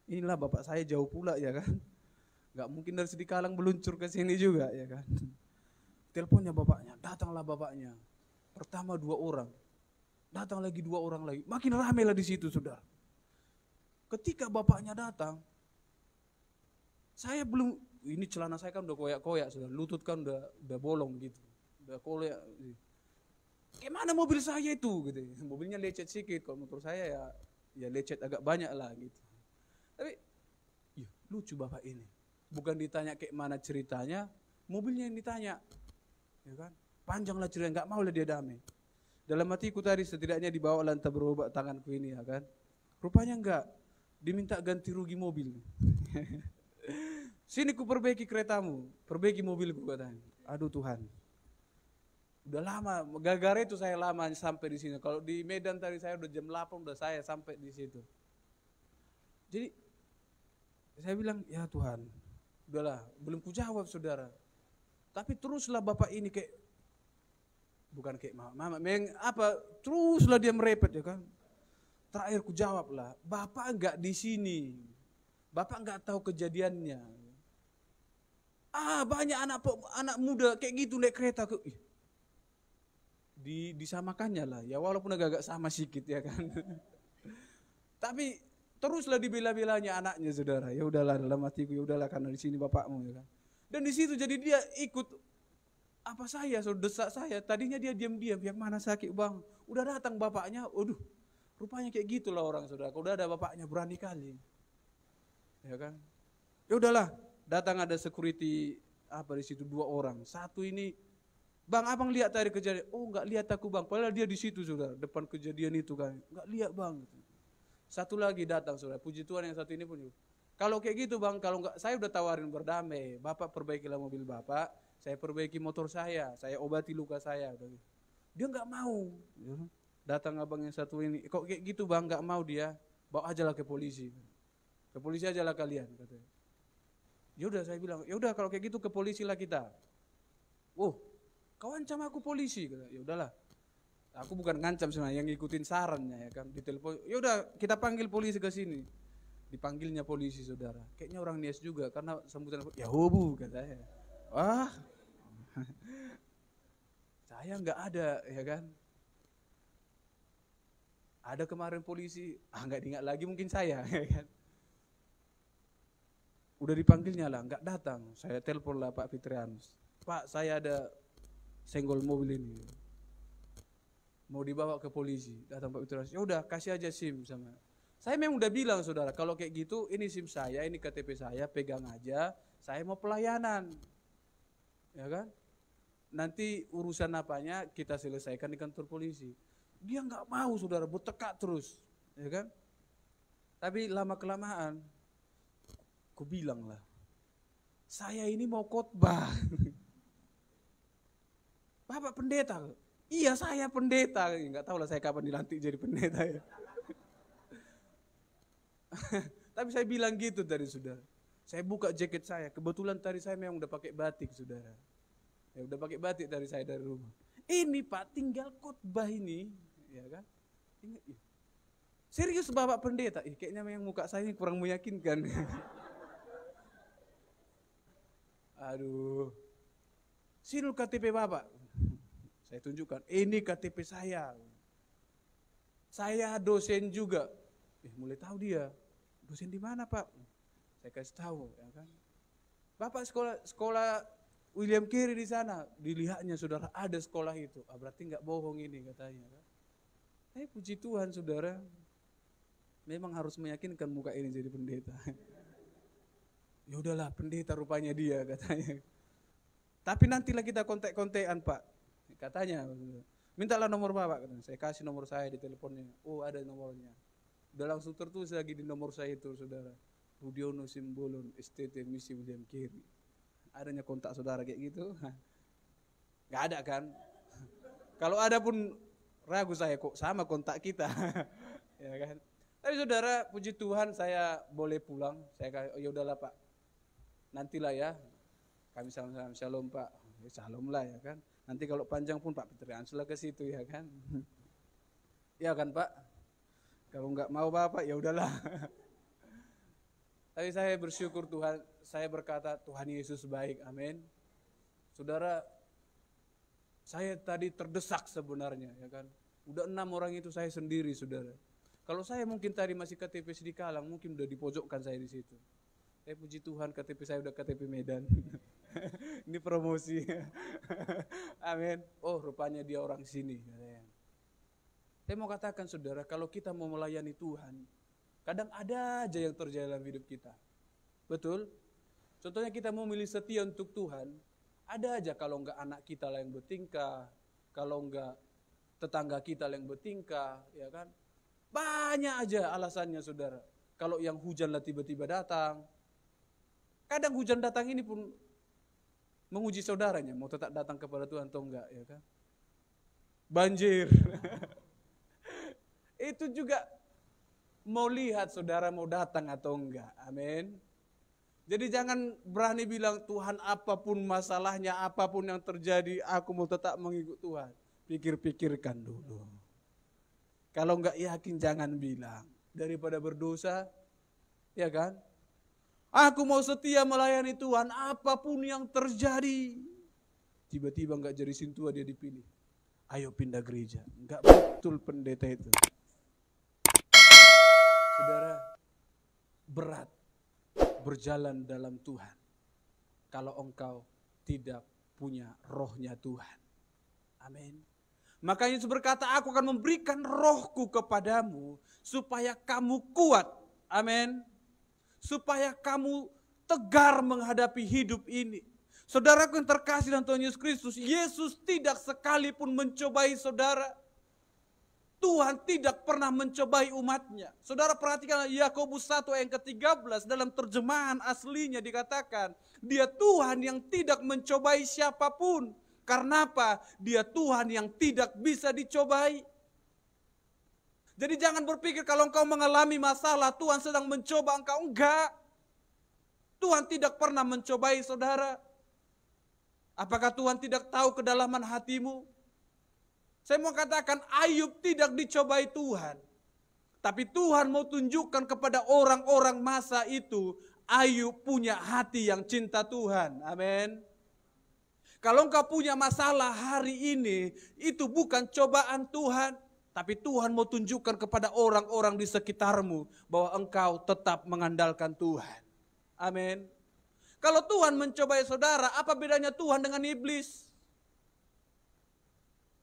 Speaker 1: Inilah bapak saya jauh pula ya kan. Gak mungkin dari Sidikalang meluncur ke sini juga ya kan. Teleponnya bapaknya, datanglah bapaknya. Pertama 2 orang, datang lagi 2 orang lagi. Makin ramai lah di situ sudah. Ketika bapaknya datang, saya belum, ini celana saya kan udah koyak-koyak sudah, lutut kan udah bolong gitu, udah koyak. Kayak mana mobil saya itu gitu. Mobilnya lecet sedikit, kalau motor saya ya lecet agak banyak lah gitu. Tapi ya, lucu bapak ini. Bukan ditanya kayak mana ceritanya, mobilnya yang ditanya. Ya kan? Panjanglah cerita, enggak mau lah dia damai. Dalam hatiku tadi setidaknya dibawa lantai berobat tanganku ini ya kan. Rupanya enggak, diminta ganti rugi mobil. Sini ku perbaiki keretamu, perbaiki mobilku katanya. Aduh Tuhan. Udah lama, gara-gara itu saya lama sampai di sini. Kalau di Medan tadi saya udah jam 8 udah saya sampai di situ. Jadi saya bilang, ya Tuhan, udahlah, belum ku jawab saudara. Tapi teruslah bapak ini kayak, bukan kayak mama, teruslah dia merepet ya kan. Terakhir ku jawab lah, bapak enggak di sini, bapak enggak tahu kejadiannya. Banyak anak muda kayak gitu naik kereta ke, disamakannya lah, ya walaupun agak sama sedikit ya kan. Tapi teruslah dibela-belanya anaknya saudara. Ya udahlah dalam hatiku, ya udahlah karena di sini bapakmu ya kan. Dan di situ jadi dia ikut apa saya, desak saya. Tadinya dia diam-diam, yang mana sakit bang? Udah datang bapaknya, aduh, rupanya kayak gitulah orang saudara. Kalau udah ada bapaknya berani kali, ya kan? Ya udahlah, datang ada security di situ 2 orang. Satu ini Bang, abang lihat tadi kejadian. Oh, nggak lihat aku bang. Padahal dia di situ saudara, depan kejadian itu kan. Nggak lihat bang. Satu lagi datang saudara. Puji Tuhan yang satu ini pun. Kalau kayak gitu bang, kalau nggak, saya udah tawarin berdamai. Bapak perbaikilah mobil bapak, saya perbaiki motor saya obati luka saya. Dia nggak mau. Datang abang yang satu ini, kok kayak gitu bang, nggak mau dia, bawa aja lah ke polisi. Ke polisi aja lah kalian katanya. Yaudah saya bilang, yaudah kalau kayak gitu ke polisi lah kita. Oh, kau ancam aku polisi, ya udahlah. Aku bukan ngancam sebenarnya, yang ngikutin sarannya ya kan. Ditelepon, ya udah kita panggil polisi ke sini. Dipanggilnya polisi saudara. Kayaknya orang Nias juga karena sambutan ya hobu katanya. Wah, saya nggak ada ya kan. Ada kemarin polisi, nggak diingat lagi mungkin saya ya kan. Udah dipanggilnya lah, nggak datang. Saya telepon lah Pak Fitrianus. Pak, saya ada senggol mobil ini, mau dibawa ke polisi. Datang Pak Fitrianus, ya udah kasih aja SIM sama. Saya memang udah bilang saudara, kalau kayak gitu ini SIM saya, ini KTP saya, pegang aja. Saya mau pelayanan, ya kan? Nanti urusan apanya kita selesaikan di kantor polisi. Dia nggak mau saudara, bertekak terus, ya kan? Tapi lama kelamaan, aku bilang lah, saya ini mau khotbah. Bapak pendeta? Iya saya pendeta. Nggak tahu lah saya kapan dilantik jadi pendeta ya. Tapi saya bilang gitu tadi saudara. Saya buka jaket saya, kebetulan tadi saya memang udah pakai batik saudara. Ya udah pakai batik dari saya dari rumah. Ini Pak tinggal khotbah ini, ya kan? Serius Bapak pendeta? Kayaknya memang muka saya ini kurang meyakinkan. Aduh. Sini KTP Bapak. Saya tunjukkan, ini KTP saya. Saya dosen juga. Mulai tahu dia. Dosen di mana Pak? Saya kasih tahu, ya kan. Bapak sekolah William Carey di sana. Dilihatnya saudara ada sekolah itu. Berarti nggak bohong ini katanya. Kan? Puji Tuhan saudara. Memang harus meyakinkan muka ini jadi pendeta. Ya udahlah pendeta rupanya dia katanya. Tapi nantilah kita kontek-kontekan Pak. Katanya, mintalah nomor Bapak. Katanya. Saya kasih nomor saya di teleponnya. Oh ada nomornya. Udah langsung tertulis lagi di nomor saya itu saudara. Budiono Simbolon STT Misi William Carey. Adanya kontak saudara kayak gitu? Gak ada kan? Kalau ada pun ragu saya kok sama kontak kita. Ya kan? Tapi saudara, puji Tuhan saya boleh pulang. Saya kata, ya udahlah Pak. Nantilah ya. Kami salam-salam, shalom Pak. Ya, shalom lah ya kan. Nanti kalau panjang pun Pak Fitrianus lah ke situ ya kan. Ya kan Pak. Kalau nggak mau Bapak ya udahlah. Tapi saya bersyukur Tuhan, saya berkata Tuhan Yesus baik, amin. Saudara, saya tadi terdesak sebenarnya ya kan. Udah 6 orang itu saya sendiri saudara. Kalau saya mungkin tadi masih KTP Sidikalang, mungkin udah dipojokkan saya di situ. Puji Tuhan KTP saya udah KTP Medan. Ini promosi. Amin. Oh rupanya dia orang sini. Saya mau katakan saudara, kalau kita mau melayani Tuhan, kadang ada aja yang terjadi dalam hidup kita. Betul? Contohnya kita mau milih setia untuk Tuhan, ada aja kalau enggak anak kita lah yang bertingkah, kalau enggak tetangga kita lah yang bertingkah, ya kan? Banyak aja alasannya saudara. Kalau yang hujan lah tiba-tiba datang. Kadang hujan datang ini pun menguji saudaranya, mau tetap datang kepada Tuhan atau enggak, ya kan? Banjir. Itu juga mau lihat saudara mau datang atau enggak. Amin. Jadi jangan berani bilang Tuhan apapun masalahnya, apapun yang terjadi, aku mau tetap mengikut Tuhan. Pikir-pikirkan dulu. Kalau enggak yakin jangan bilang. Daripada berdosa, ya kan? Aku mau setia melayani Tuhan apapun yang terjadi. Tiba-tiba enggak jadi sintua dia dipilih. Ayo pindah gereja. Enggak betul pendeta itu. Saudara, berat berjalan dalam Tuhan kalau engkau tidak punya rohnya Tuhan. Amin. Makanya Yesus berkata, aku akan memberikan rohku kepadamu supaya kamu kuat. Amin. Supaya kamu tegar menghadapi hidup ini. Saudaraku yang terkasih dalam Tuhan Yesus Kristus, Yesus tidak sekalipun mencobai saudara. Tuhan tidak pernah mencobai umatnya. Saudara perhatikan Yakobus 1 ayat ke-13 dalam terjemahan aslinya dikatakan, dia Tuhan yang tidak mencobai siapapun. Karena apa? Dia Tuhan yang tidak bisa dicobai. Jadi jangan berpikir kalau engkau mengalami masalah, Tuhan sedang mencoba engkau. Enggak. Tuhan tidak pernah mencobai saudara. Apakah Tuhan tidak tahu kedalaman hatimu? Saya mau katakan Ayub tidak dicobai Tuhan. Tapi Tuhan mau tunjukkan kepada orang-orang masa itu, Ayub punya hati yang cinta Tuhan. Amin. Kalau engkau punya masalah hari ini, itu bukan cobaan Tuhan. Tapi Tuhan mau tunjukkan kepada orang-orang di sekitarmu bahwa engkau tetap mengandalkan Tuhan. Amin. Kalau Tuhan mencobai saudara, apa bedanya Tuhan dengan iblis?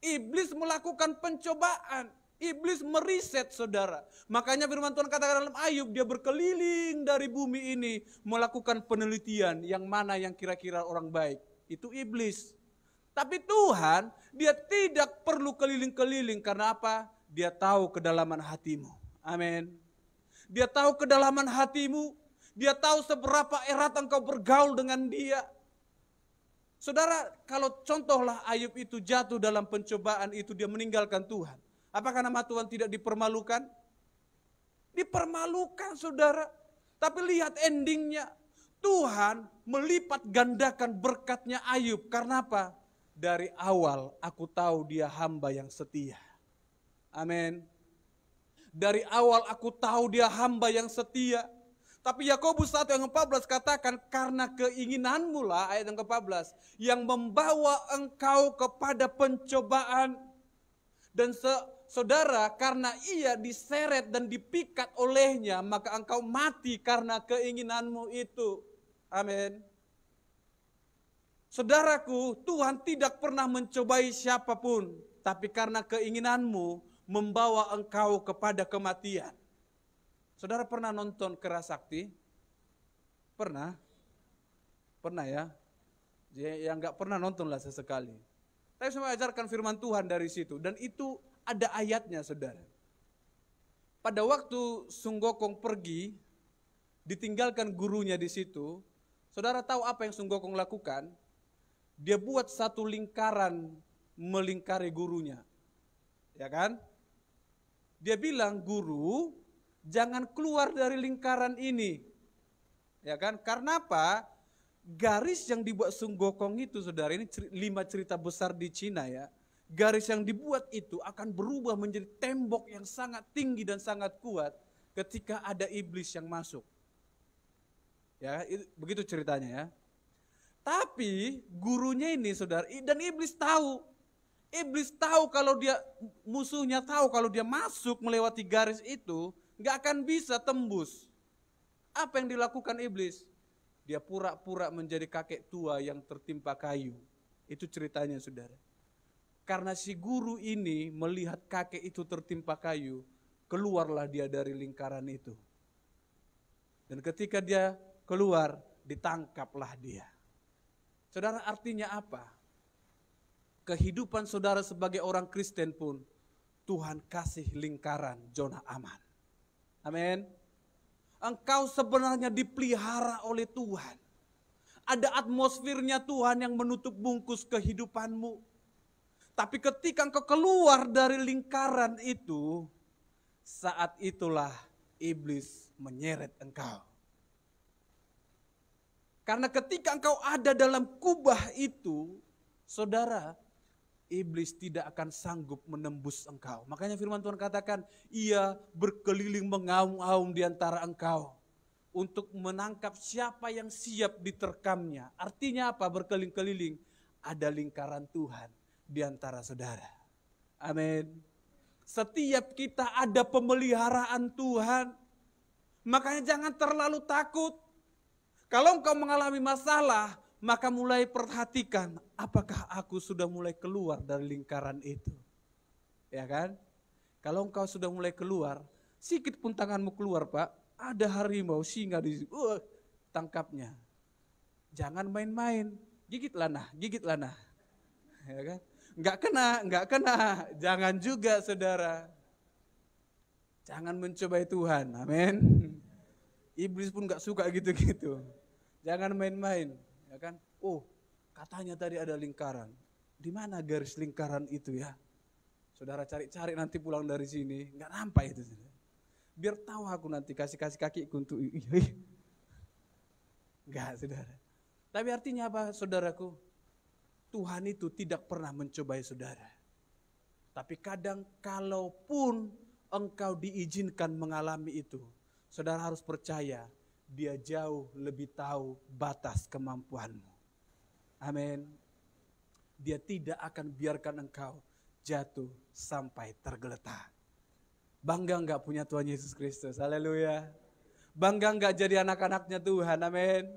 Speaker 1: Iblis melakukan pencobaan. Iblis meriset saudara. Makanya firman Tuhan katakan dalam Ayub, dia berkeliling dari bumi ini melakukan penelitian yang mana yang kira-kira orang baik. Itu iblis. Tapi Tuhan, dia tidak perlu keliling-keliling. Karena apa? Dia tahu kedalaman hatimu. Amin. Dia tahu kedalaman hatimu. Dia tahu seberapa erat engkau bergaul dengan dia. Saudara, kalau contohlah Ayub itu jatuh dalam pencobaan itu, dia meninggalkan Tuhan. Apakah nama Tuhan tidak dipermalukan? Dipermalukan saudara. Tapi lihat endingnya. Tuhan melipat gandakan berkatnya Ayub. Karena apa? Dari awal aku tahu dia hamba yang setia. Amin. Dari awal aku tahu dia hamba yang setia. Tapi Yakobus 1 ayat 14 katakan, karena keinginanmu lah, ayat yang ke-14, yang membawa engkau kepada pencobaan. Dan saudara, karena ia diseret dan dipikat olehnya, maka engkau mati karena keinginanmu itu. Amin. Saudaraku, Tuhan tidak pernah mencobai siapapun, tapi karena keinginanmu membawa engkau kepada kematian. Saudara pernah nonton Kerasakti? Pernah? Pernah ya? Yang nggak pernah nontonlah sesekali. Tapi saya mau ajarkan firman Tuhan dari situ. Dan itu ada ayatnya saudara. Pada waktu Sung Gokong pergi, ditinggalkan gurunya di situ. Saudara tahu apa yang Sung Gokong lakukan? Dia buat satu lingkaran melingkari gurunya. Ya kan? Dia bilang, guru, jangan keluar dari lingkaran ini. Ya kan? Karena apa? Garis yang dibuat Sung Gokong itu saudara, ini 5 cerita besar di Cina ya. Garis yang dibuat itu akan berubah menjadi tembok yang sangat tinggi dan sangat kuat ketika ada iblis yang masuk. Ya, begitu ceritanya ya. Tapi gurunya ini saudara, dan iblis tahu. Iblis tahu kalau dia, musuhnya tahu kalau dia masuk melewati garis itu, gak akan bisa tembus. Apa yang dilakukan iblis? Dia pura-pura menjadi kakek tua yang tertimpa kayu. Itu ceritanya saudara. Karena si guru ini melihat kakek itu tertimpa kayu, keluarlah dia dari lingkaran itu. Dan ketika dia keluar, ditangkaplah dia. Saudara, artinya apa? Kehidupan saudara sebagai orang Kristen pun, Tuhan kasih lingkaran zona aman. Amin. Engkau sebenarnya dipelihara oleh Tuhan. Ada atmosfernya Tuhan yang menutup bungkus kehidupanmu. Tapi ketika engkau keluar dari lingkaran itu, saat itulah iblis menyeret engkau. Karena ketika engkau ada dalam kubah itu, saudara, iblis tidak akan sanggup menembus engkau. Makanya firman Tuhan katakan, ia berkeliling mengaum-aum di antara engkau untuk menangkap siapa yang siap diterkamnya. Artinya apa berkeliling-keliling? Ada lingkaran Tuhan di antara saudara. Amin. Setiap kita ada pemeliharaan Tuhan. Makanya jangan terlalu takut. Kalau engkau mengalami masalah, maka mulai perhatikan, apakah aku sudah mulai keluar dari lingkaran itu? Ya kan? Kalau engkau sudah mulai keluar, sikit pun tanganmu keluar Pak, ada harimau, singa di situ, tangkapnya. Jangan main-main, Gigit lana, gigit lana. Ya kan? Enggak kena. Jangan juga saudara. Jangan mencobai Tuhan, amin. Iblis pun enggak suka gitu-gitu. Jangan main-main, ya kan? Oh, katanya tadi ada lingkaran. Di mana garis lingkaran itu ya? Saudara cari-cari nanti pulang dari sini, enggak nampak itu. Biar tahu aku nanti kasih kaki untuk enggak, saudara. Tapi artinya apa, saudaraku? Tuhan itu tidak pernah mencobai saudara. Tapi kadang kalaupun engkau diizinkan mengalami itu, saudara harus percaya, Dia jauh lebih tahu batas kemampuanmu. Amin. Dia tidak akan biarkan engkau jatuh sampai tergeletak. Bangga enggak punya Tuhan Yesus Kristus? Haleluya. Bangga enggak jadi anak-anaknya Tuhan? Amin.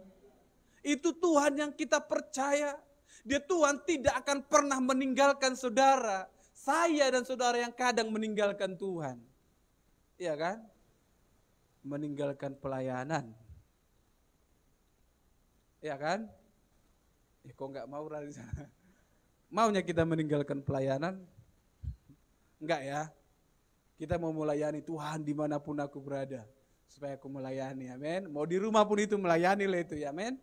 Speaker 1: Itu Tuhan yang kita percaya. Dia Tuhan tidak akan pernah meninggalkan saudara. Saya dan saudara yang kadang meninggalkan Tuhan. Iya kan? Meninggalkan pelayanan. Iya kan? Kok enggak mau dari sana? Maunya kita meninggalkan pelayanan? Enggak ya. Kita mau melayani Tuhan dimanapun aku berada. Supaya aku melayani, amin. Mau di rumah pun itu melayani lah itu, ya amin.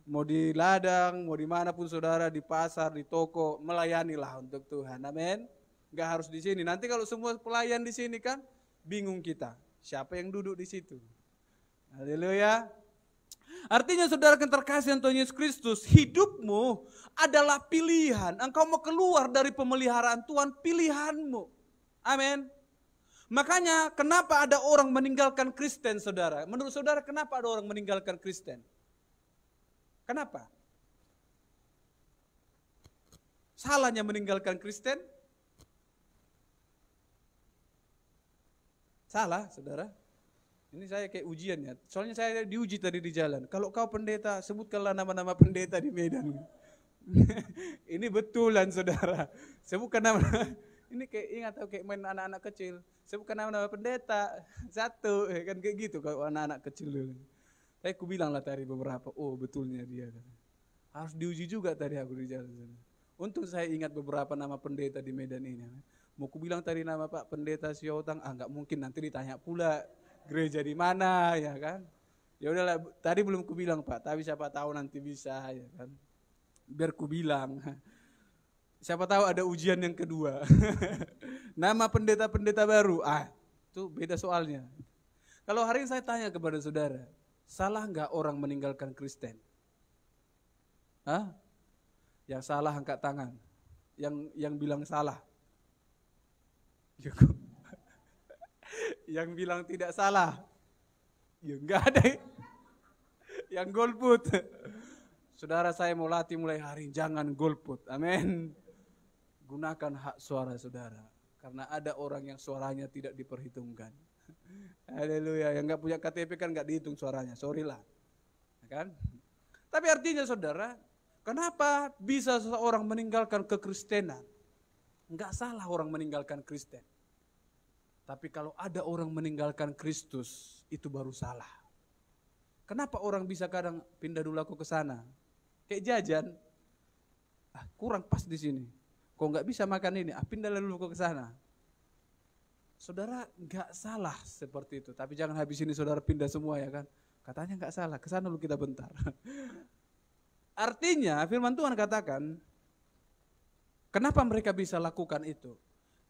Speaker 1: Mau di ladang, mau dimanapun saudara, di pasar, di toko, melayanilah untuk Tuhan, amin. Enggak harus di sini. Nanti kalau semua pelayan di sini kan, bingung kita. Siapa yang duduk di situ? Haleluya. Artinya saudara yang terkasih Tuhan Yesus Kristus, hidupmu adalah pilihan. Engkau mau keluar dari pemeliharaan Tuhan, pilihanmu. Amin. Makanya kenapa ada orang meninggalkan Kristen, saudara? Menurut saudara kenapa ada orang meninggalkan Kristen? Kenapa? Salahnya meninggalkan Kristen? Salah, saudara. Ini saya kayak ujian ya. Soalnya saya diuji tadi di jalan. Kalau kau pendeta, sebutkanlah nama-nama pendeta di Medan. Ini betulan, saudara. Sebutkan nama. Ini kayak ingat kayak main anak-anak kecil. Sebutkan nama-nama pendeta. Satu, kan kayak gitu kalau anak-anak kecil dulu. Saya bilang lah tadi beberapa, oh betulnya dia. Harus diuji juga tadi aku di jalan. Untung saya ingat beberapa nama pendeta di Medan ini. Mau ku bilang tadi nama Pak Pendeta Siotang, enggak mungkin nanti ditanya pula gereja di mana, ya kan? Ya udahlah, tadi belum ku bilang Pak, tapi siapa tahu nanti bisa, ya kan? Biar ku bilang. Siapa tahu ada ujian yang kedua. Nama pendeta-pendeta baru, itu beda soalnya. Kalau hari ini saya tanya kepada saudara, salah enggak orang meninggalkan Kristen? Yang salah angkat tangan. Yang bilang salah. Yang bilang tidak salah. Ya enggak ada. Yang golput. Saudara, saya mau latih mulai hari ini, jangan golput. Amin. Gunakan hak suara saudara. Karena ada orang yang suaranya tidak diperhitungkan. Haleluya. Yang enggak punya KTP kan enggak dihitung suaranya. Sorry lah. Kan? Tapi artinya saudara, kenapa bisa seseorang meninggalkan kekristenan? Enggak salah orang meninggalkan Kristen. Tapi kalau ada orang meninggalkan Kristus, itu baru salah. Kenapa orang bisa kadang pindah dulu aku ke sana? Kayak jajan, kurang pas di sini. Kok nggak bisa makan ini? Pindah dulu aku ke sana. Saudara nggak salah seperti itu. Tapi jangan habis ini saudara pindah semua ya kan? Katanya nggak salah. Ke sana dulu kita bentar. Artinya firman Tuhan katakan, kenapa mereka bisa lakukan itu?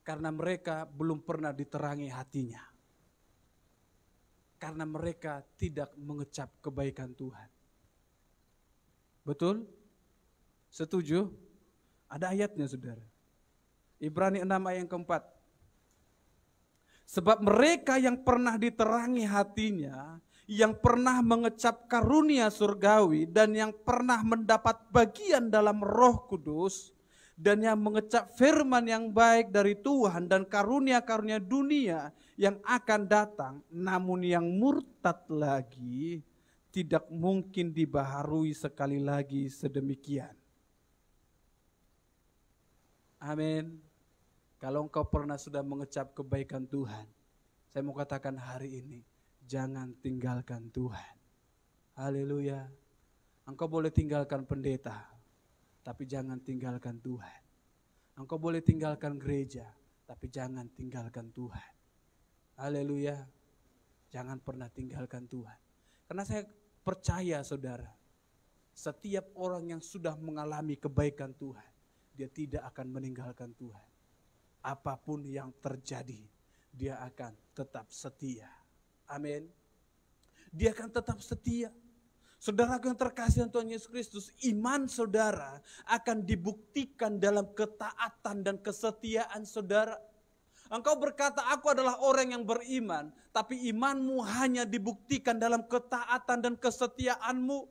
Speaker 1: Karena mereka belum pernah diterangi hatinya. Karena mereka tidak mengecap kebaikan Tuhan. Betul? Setuju? Ada ayatnya saudara. Ibrani 6 ayat yang keempat. Sebab mereka yang pernah diterangi hatinya, yang pernah mengecap karunia surgawi, dan yang pernah mendapat bagian dalam Roh Kudus, dan yang mengecap firman yang baik dari Tuhan dan karunia-karunia dunia yang akan datang, namun yang murtad lagi tidak mungkin dibaharui sekali lagi sedemikian. Amin. Kalau engkau pernah sudah mengecap kebaikan Tuhan, saya mau katakan hari ini, jangan tinggalkan Tuhan. Haleluya. Engkau boleh tinggalkan pendeta, tapi jangan tinggalkan Tuhan. Engkau boleh tinggalkan gereja, tapi jangan tinggalkan Tuhan. Haleluya. Jangan pernah tinggalkan Tuhan. Karena saya percaya saudara, setiap orang yang sudah mengalami kebaikan Tuhan, dia tidak akan meninggalkan Tuhan. Apapun yang terjadi, dia akan tetap setia. Amin. Dia akan tetap setia. Saudara yang terkasih Tuhan Yesus Kristus, iman saudara akan dibuktikan dalam ketaatan dan kesetiaan saudara. Engkau berkata, aku adalah orang yang beriman, tapi imanmu hanya dibuktikan dalam ketaatan dan kesetiaanmu.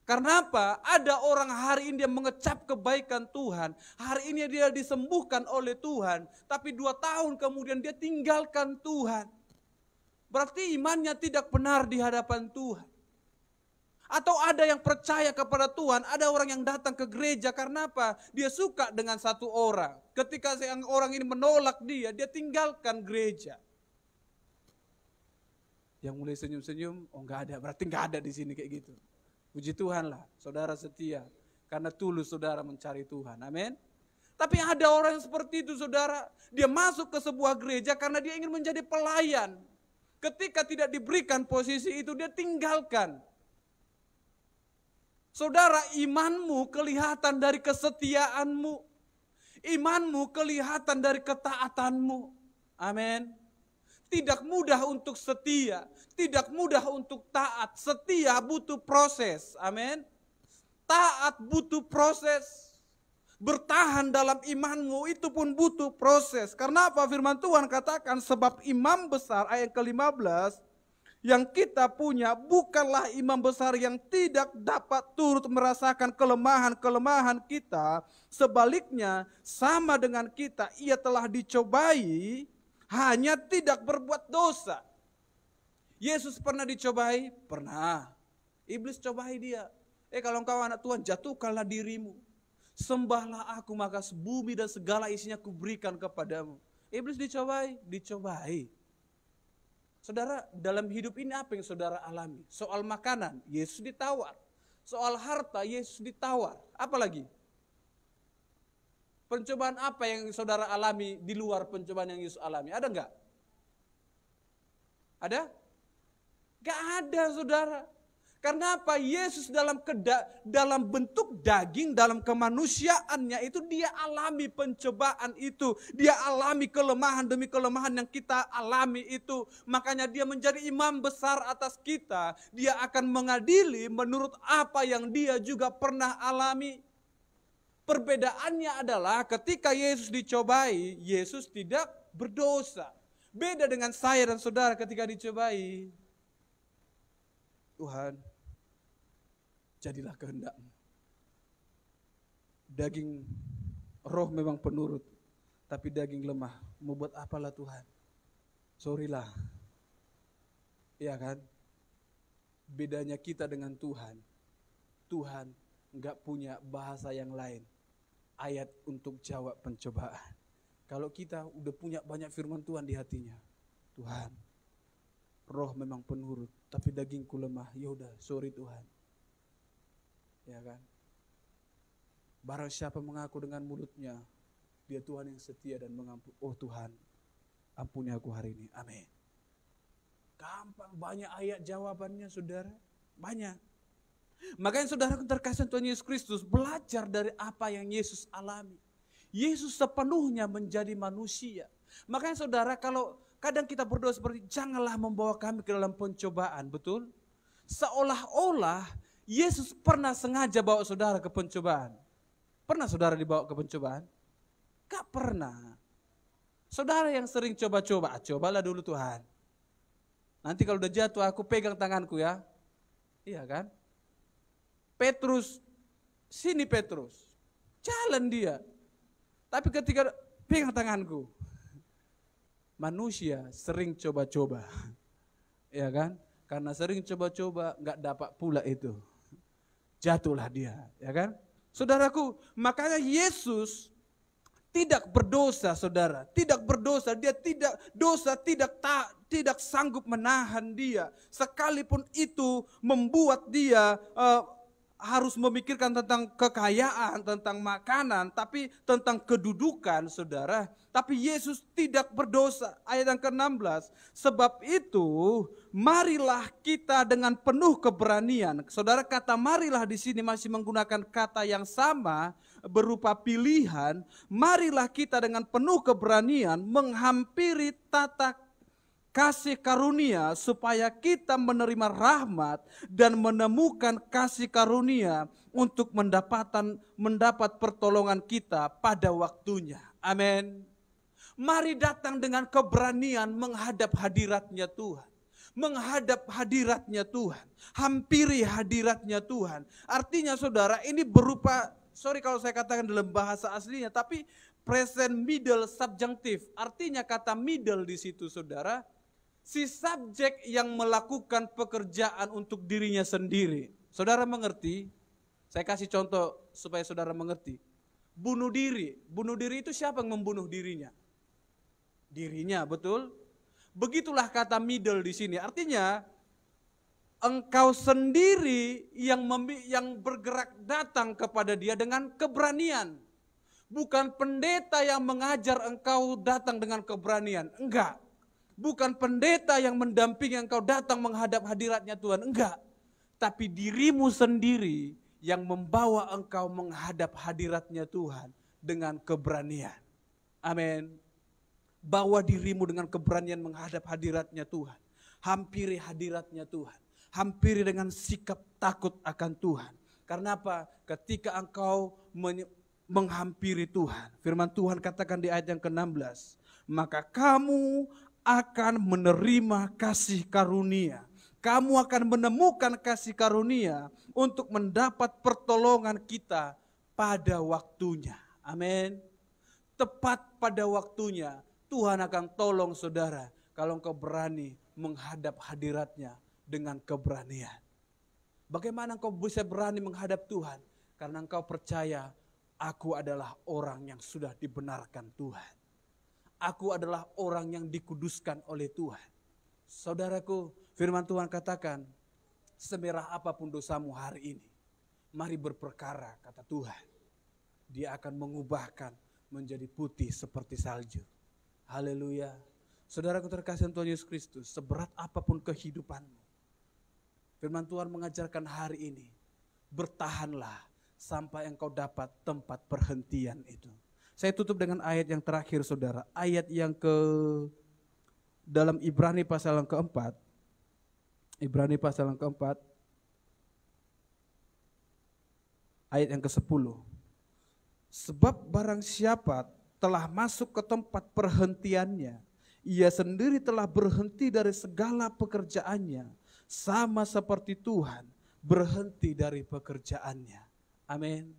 Speaker 1: Karena apa? Ada orang hari ini dia mengecap kebaikan Tuhan, hari ini dia disembuhkan oleh Tuhan, tapi 2 tahun kemudian dia tinggalkan Tuhan. Berarti imannya tidak benar di hadapan Tuhan. Atau ada yang percaya kepada Tuhan, ada orang yang datang ke gereja karena apa? Dia suka dengan satu orang. Ketika orang ini menolak dia tinggalkan gereja. Yang mulai senyum-senyum, oh enggak ada, berarti enggak ada di sini kayak gitu. Puji Tuhan lah, saudara setia. Karena tulus saudara mencari Tuhan, amin. Tapi ada orang yang seperti itu saudara, dia masuk ke sebuah gereja karena dia ingin menjadi pelayan. Ketika tidak diberikan posisi itu, dia tinggalkan. Saudara, imanmu kelihatan dari kesetiaanmu. Imanmu kelihatan dari ketaatanmu. Amin. Tidak mudah untuk setia. Tidak mudah untuk taat. Setia butuh proses. Amin. Taat butuh proses. Bertahan dalam imanmu itu pun butuh proses. Karena apa? Firman Tuhan katakan, sebab imam besar ayat ke-15 yang kita punya bukanlah imam besar yang tidak dapat turut merasakan kelemahan-kelemahan kita. Sebaliknya sama dengan kita, ia telah dicobai, hanya tidak berbuat dosa. Yesus pernah dicobai? Pernah. Iblis cobai dia. Kalau engkau anak Tuhan, jatuhkanlah dirimu. Sembahlah aku, maka bumi dan segala isinya kuberikan kepadamu. Iblis dicobai? Dicobai. Saudara, dalam hidup ini apa yang saudara alami? Soal makanan, Yesus ditawar. Soal harta, Yesus ditawar. Apa lagi? Pencobaan apa yang saudara alami di luar pencobaan yang Yesus alami? Ada enggak? Ada? Enggak ada saudara. Karena apa? Yesus dalam bentuk daging, dalam kemanusiaannya itu dia alami pencobaan itu. Dia alami kelemahan demi kelemahan yang kita alami itu. Makanya dia menjadi imam besar atas kita. Dia akan mengadili menurut apa yang dia juga pernah alami. Perbedaannya adalah ketika Yesus dicobai, Yesus tidak berdosa. Beda dengan saya dan saudara ketika dicobai. Tuhan, jadilah kehendak-Mu. Daging roh memang penurut, tapi daging lemah. Mau buat apalah Tuhan? Sorry lah. Iya kan? Bedanya kita dengan Tuhan. Tuhan enggak punya bahasa yang lain. Ayat untuk jawab pencobaan. Kalau kita udah punya banyak firman Tuhan di hatinya. Tuhan, roh memang penurut, tapi dagingku lemah. Ya udah, sorry Tuhan. Ya kan? Barang siapa mengaku dengan mulutnya, dia Tuhan yang setia dan mengampuni. Oh Tuhan, ampuni aku hari ini. Amin. Gampang, banyak ayat jawabannya saudara. Banyak. Makanya saudara terkasih Tuhan Yesus Kristus, belajar dari apa yang Yesus alami. Yesus sepenuhnya menjadi manusia. Makanya saudara, kalau kadang kita berdoa seperti, janganlah membawa kami ke dalam pencobaan, betul? Seolah-olah Yesus pernah sengaja bawa saudara ke pencobaan. Pernah saudara dibawa ke pencobaan? Gak pernah. Saudara yang sering coba-coba, cobalah dulu Tuhan. Nanti kalau udah jatuh aku pegang tanganku ya. Iya kan? Petrus, sini Petrus. Jalan dia. Tapi ketika pegang tanganku. Manusia sering coba-coba. Iya kan? Karena sering coba-coba gak dapat pula itu. Jatuhlah dia, ya kan? Saudaraku, makanya Yesus tidak berdosa, saudara. Tidak berdosa, dia tidak dosa, tidak sanggup menahan dia. Sekalipun itu membuat dia harus memikirkan tentang kekayaan, tentang makanan, tapi tentang kedudukan, saudara. Tapi Yesus tidak berdosa. Ayat yang ke-16, sebab itu marilah kita dengan penuh keberanian. Saudara, kata marilah di sini masih menggunakan kata yang sama berupa pilihan. Marilah kita dengan penuh keberanian menghampiri tata kasih karunia supaya kita menerima rahmat dan menemukan kasih karunia untuk mendapat pertolongan kita pada waktunya. Amin. Mari datang dengan keberanian menghadap hadiratnya Tuhan. Menghadap hadiratnya Tuhan. Hampiri hadiratnya Tuhan. Artinya saudara, ini berupa, sorry kalau saya katakan dalam bahasa aslinya, tapi present middle subjunctive. Artinya kata middle di situ saudara, si subjek yang melakukan pekerjaan untuk dirinya sendiri. Saudara mengerti? Saya kasih contoh supaya saudara mengerti. Bunuh diri. Bunuh diri itu siapa yang membunuh dirinya? Dirinya, betul? Begitulah kata middle di sini. Artinya engkau sendiri yang bergerak datang kepada dia dengan keberanian. Bukan pendeta yang mengajar engkau datang dengan keberanian. Enggak. Bukan pendeta yang mendampingi engkau datang menghadap hadiratnya Tuhan. Enggak. Tapi dirimu sendiri yang membawa engkau menghadap hadiratnya Tuhan dengan keberanian. Amin. Bawa dirimu dengan keberanian menghadap hadiratnya Tuhan. Hampiri hadiratnya Tuhan. Hampiri dengan sikap takut akan Tuhan. Karena apa? Ketika engkau menghampiri Tuhan. Firman Tuhan katakan di ayat yang ke-16. Maka kamu akan menerima kasih karunia. Kamu akan menemukan kasih karunia untuk mendapat pertolongan kita pada waktunya. Amin. Tepat pada waktunya Tuhan akan tolong saudara kalau engkau berani menghadap hadiratnya dengan keberanian. Bagaimana engkau bisa berani menghadap Tuhan? Karena engkau percaya aku adalah orang yang sudah dibenarkan Tuhan. Aku adalah orang yang dikuduskan oleh Tuhan. Saudaraku, firman Tuhan katakan, semerah apapun dosamu hari ini, mari berperkara, kata Tuhan. Dia akan mengubahkan menjadi putih seperti salju. Haleluya. Saudaraku terkasih Tuhan Yesus Kristus, seberat apapun kehidupanmu, firman Tuhan mengajarkan hari ini, bertahanlah sampai engkau dapat tempat perhentian itu. Saya tutup dengan ayat yang terakhir saudara, ayat yang dalam Ibrani pasal yang keempat. Ibrani pasal yang keempat, ayat yang ke-10. Sebab barang siapa telah masuk ke tempat perhentiannya, ia sendiri telah berhenti dari segala pekerjaannya, sama seperti Tuhan berhenti dari pekerjaannya. Amin.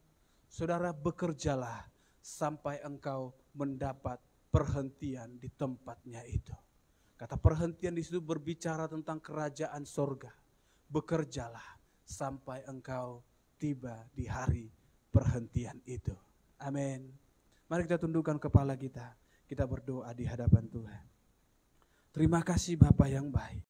Speaker 1: Saudara, bekerjalah sampai engkau mendapat perhentian di tempatnya itu. Kata perhentian di situ berbicara tentang kerajaan sorga. Bekerjalah sampai engkau tiba di hari perhentian itu. Amin. Mari kita tundukkan kepala kita. Kita berdoa di hadapan Tuhan. Terima kasih Bapa yang baik.